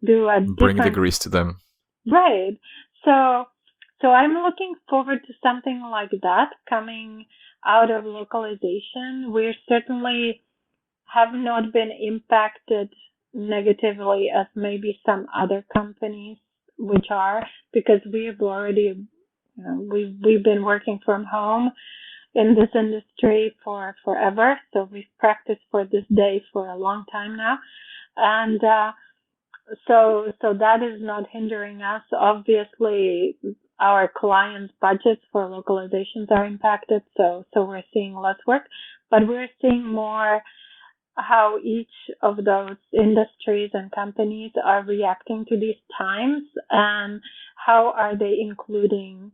do bring the Greece to them. Right. So I'm looking forward to something like that coming out of localization. We certainly have not been impacted negatively as maybe some other companies which are, because we've already, we've been working from home in this industry for forever. So we've practiced for this day for a long time now. And so that is not hindering us. Obviously, our clients' budgets for localizations are impacted, so we're seeing less work, but we're seeing more how each of those industries and companies are reacting to these times and how are they including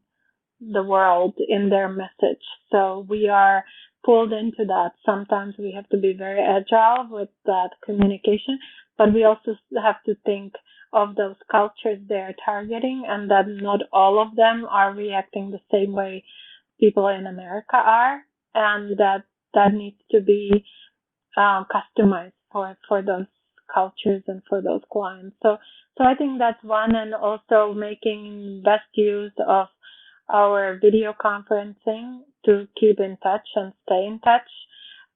the world in their message. So we are pulled into that. Sometimes we have to be very agile with that communication, but we also have to think of those cultures they're targeting and that not all of them are reacting the same way people in America are, and that needs to be customized for those cultures and for those clients. So I think that's one, and also making best use of our video conferencing to keep in touch and stay in touch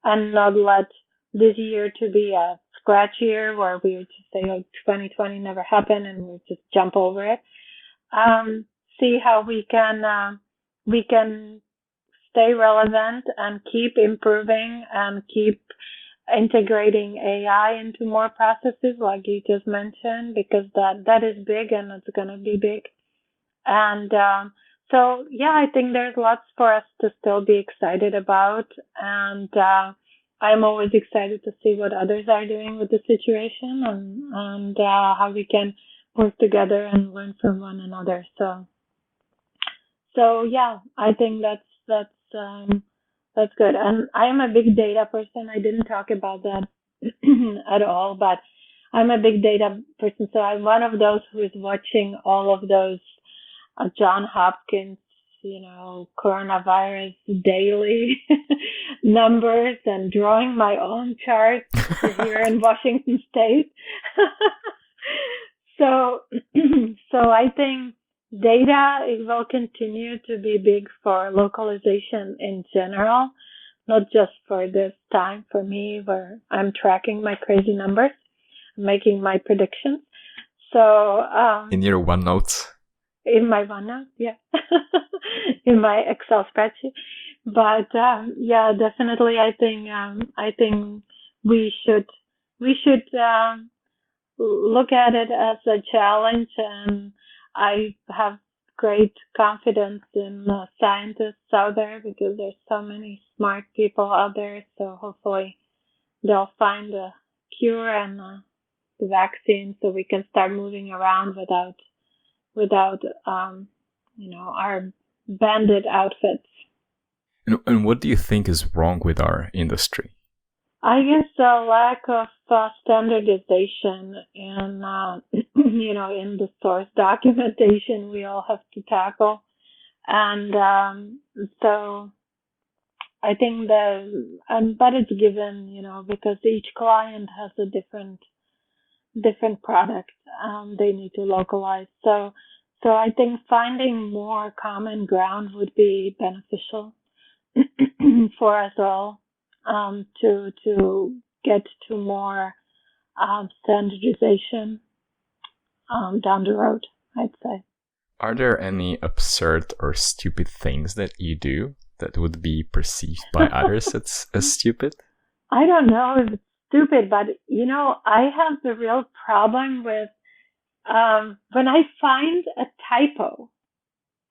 and not let this year to be a scratch year where we would just say, 2020 never happened and we just jump over it. see how we can stay relevant and keep improving and keep integrating AI into more processes, like you just mentioned, because that is big and it's going to be big. And so, yeah, I think there's lots for us to still be excited about. And I'm always excited to see what others are doing with the situation and how we can work together and learn from one another. So yeah, I think that's good. And I am a big data person. I didn't talk about that at all, but I'm a big data person. So I'm one of those who is watching all of those John Hopkins, coronavirus daily numbers and drawing my own charts here in Washington State. So I think data will continue to be big for localization in general, not just for this time for me where I'm tracking my crazy numbers, making my predictions. So in your OneNote. In my OneNote, yeah, in my Excel spreadsheet. But yeah, definitely, I think we should look at it as a challenge, and I have great confidence in scientists out there because there's so many smart people out there. So hopefully they'll find a cure and the vaccine, so we can start moving around without our bandit outfits. And what do you think is wrong with our industry? I guess a lack of standardization in in the source documentation we all have to tackle, and so I think but it's given, because each client has a different product they need to localize. So I think finding more common ground would be beneficial for us all, to get to more standardization down the road, I'd say. Are there any absurd or stupid things that you do that would be perceived by others as stupid? I don't know if it's stupid, but I have the real problem with when I find a typo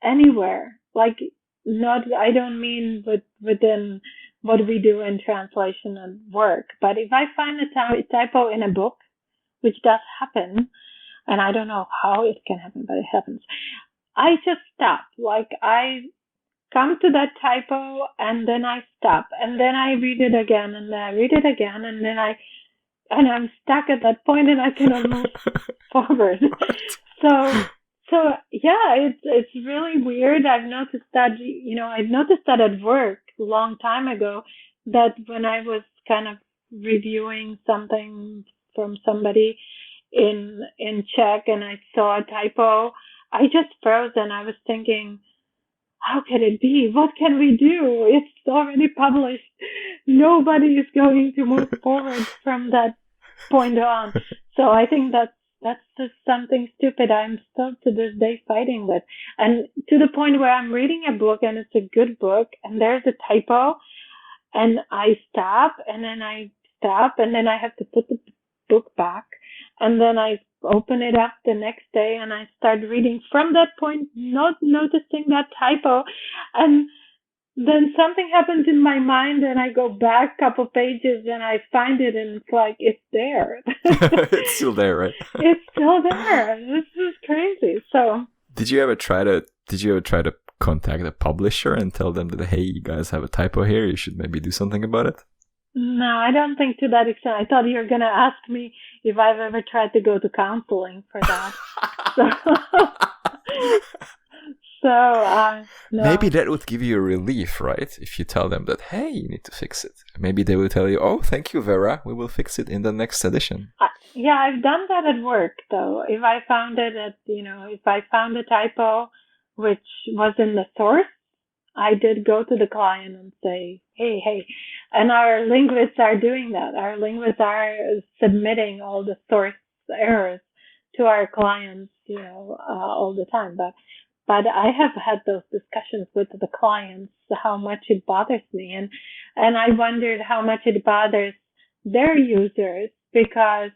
anywhere, like I don't mean within what we do in translation and work, but if I find a typo in a book, which does happen, and I don't know how it can happen, but it happens, I just stop. Like I come to that typo and then I stop and then I read it again and then I read it again and then I'm stuck at that point and I cannot move forward. So yeah, it's really weird. I've noticed that at work a long time ago, that when I was kind of reviewing something from somebody in Czech and I saw a typo, I just froze and I was thinking, how could it be? What can we do? It's already published. Nobody is going to move forward from that point on. So I think that's just something stupid I'm still to this day fighting with. And to the point where I'm reading a book and it's a good book and there's a typo and I stop and then I have to put the book back and then I open it up the next day and I start reading from that point, not noticing that typo, and then something happens in my mind and I go back a couple pages and I find it and it's like, it's there. It's still there, right? It's still there. This is crazy. So did you ever try to contact a publisher and tell them that, hey, you guys have a typo here, you should maybe do something about it? No, I don't think to that extent. I thought you were going to ask me if I've ever tried to go to counseling for that. No. Maybe that would give you a relief, right? If you tell them that, hey, you need to fix it. Maybe they will tell you, oh, thank you, Vera, we will fix it in the next edition. Yeah, I've done that at work, though. If I found if I found a typo which was in the source, I did go to the client and say, hey, and our linguists are doing that. Our linguists are submitting all the source errors to our clients, all the time. But I have had those discussions with the clients, how much it bothers me, and I wondered how much it bothers their users, because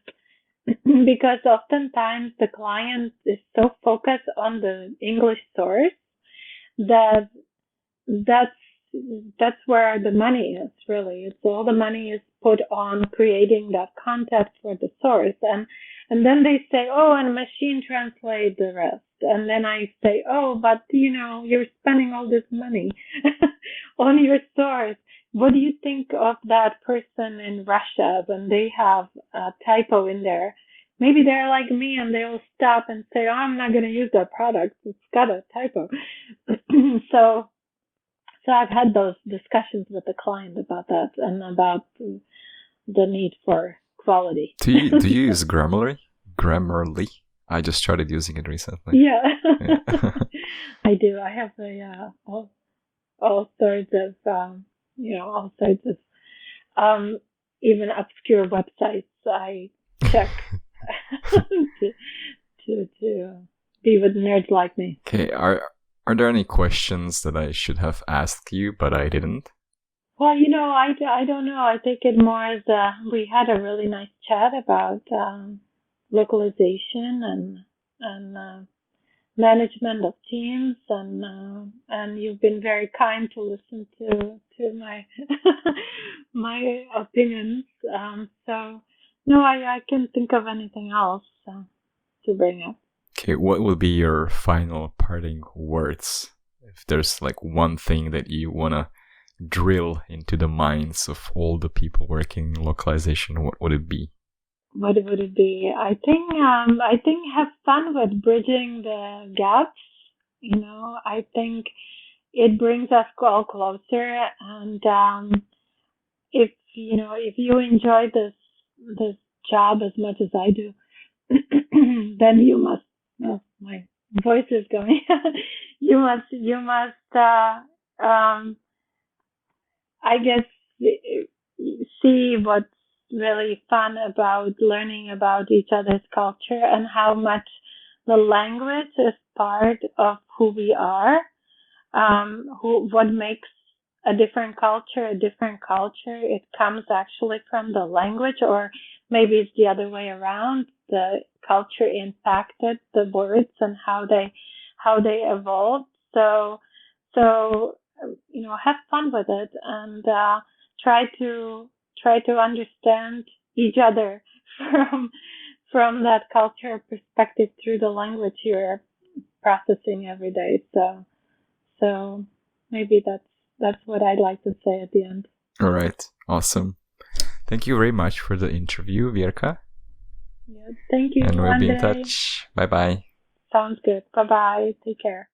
oftentimes the client is so focused on the English source that's where the money is, really. It's all the money is put on creating that content for the source, and then they say, oh, and machine translate the rest. And then I say, oh, but you're spending all this money on your source. What do you think of that person in Russia when they have a typo in there? Maybe they're like me and they'll stop and say, oh, I'm not going to use that product. It's got a typo. So I've had those discussions with the client about that and about the need for quality. Do you use Grammarly? Grammarly? I just started using it recently. Yeah. I do. I have all sorts of even obscure websites I check to be with nerds like me. Okay, are there any questions that I should have asked you, but I didn't? Well, I don't know. I take it more as we had a really nice chat about localization and management of teams, and you've been very kind to listen to my my opinions. So no, I can't think of anything else to bring up. Okay, what will be your final parting words? If there's like one thing that you wanna drill into the minds of all the people working in localization, what would it be? What would it be? I think have fun with bridging the gaps. I think it brings us all closer. And if you enjoy this job as much as I do, then you must. Oh, my voice is going. You must. I guess see what's really fun about learning about each other's culture and how much the language is part of who we are. What makes a different culture a different culture? It comes actually from the language, or maybe it's the other way around. The culture impacted the words and how they evolved. So have fun with it and try to understand each other from that culture perspective through the language you're processing every day. So maybe that's what I'd like to say at the end. All right, awesome. Thank you very much for the interview, Verka. Yeah, thank you. And we'll be in touch. Bye bye. Sounds good. Bye bye. Take care.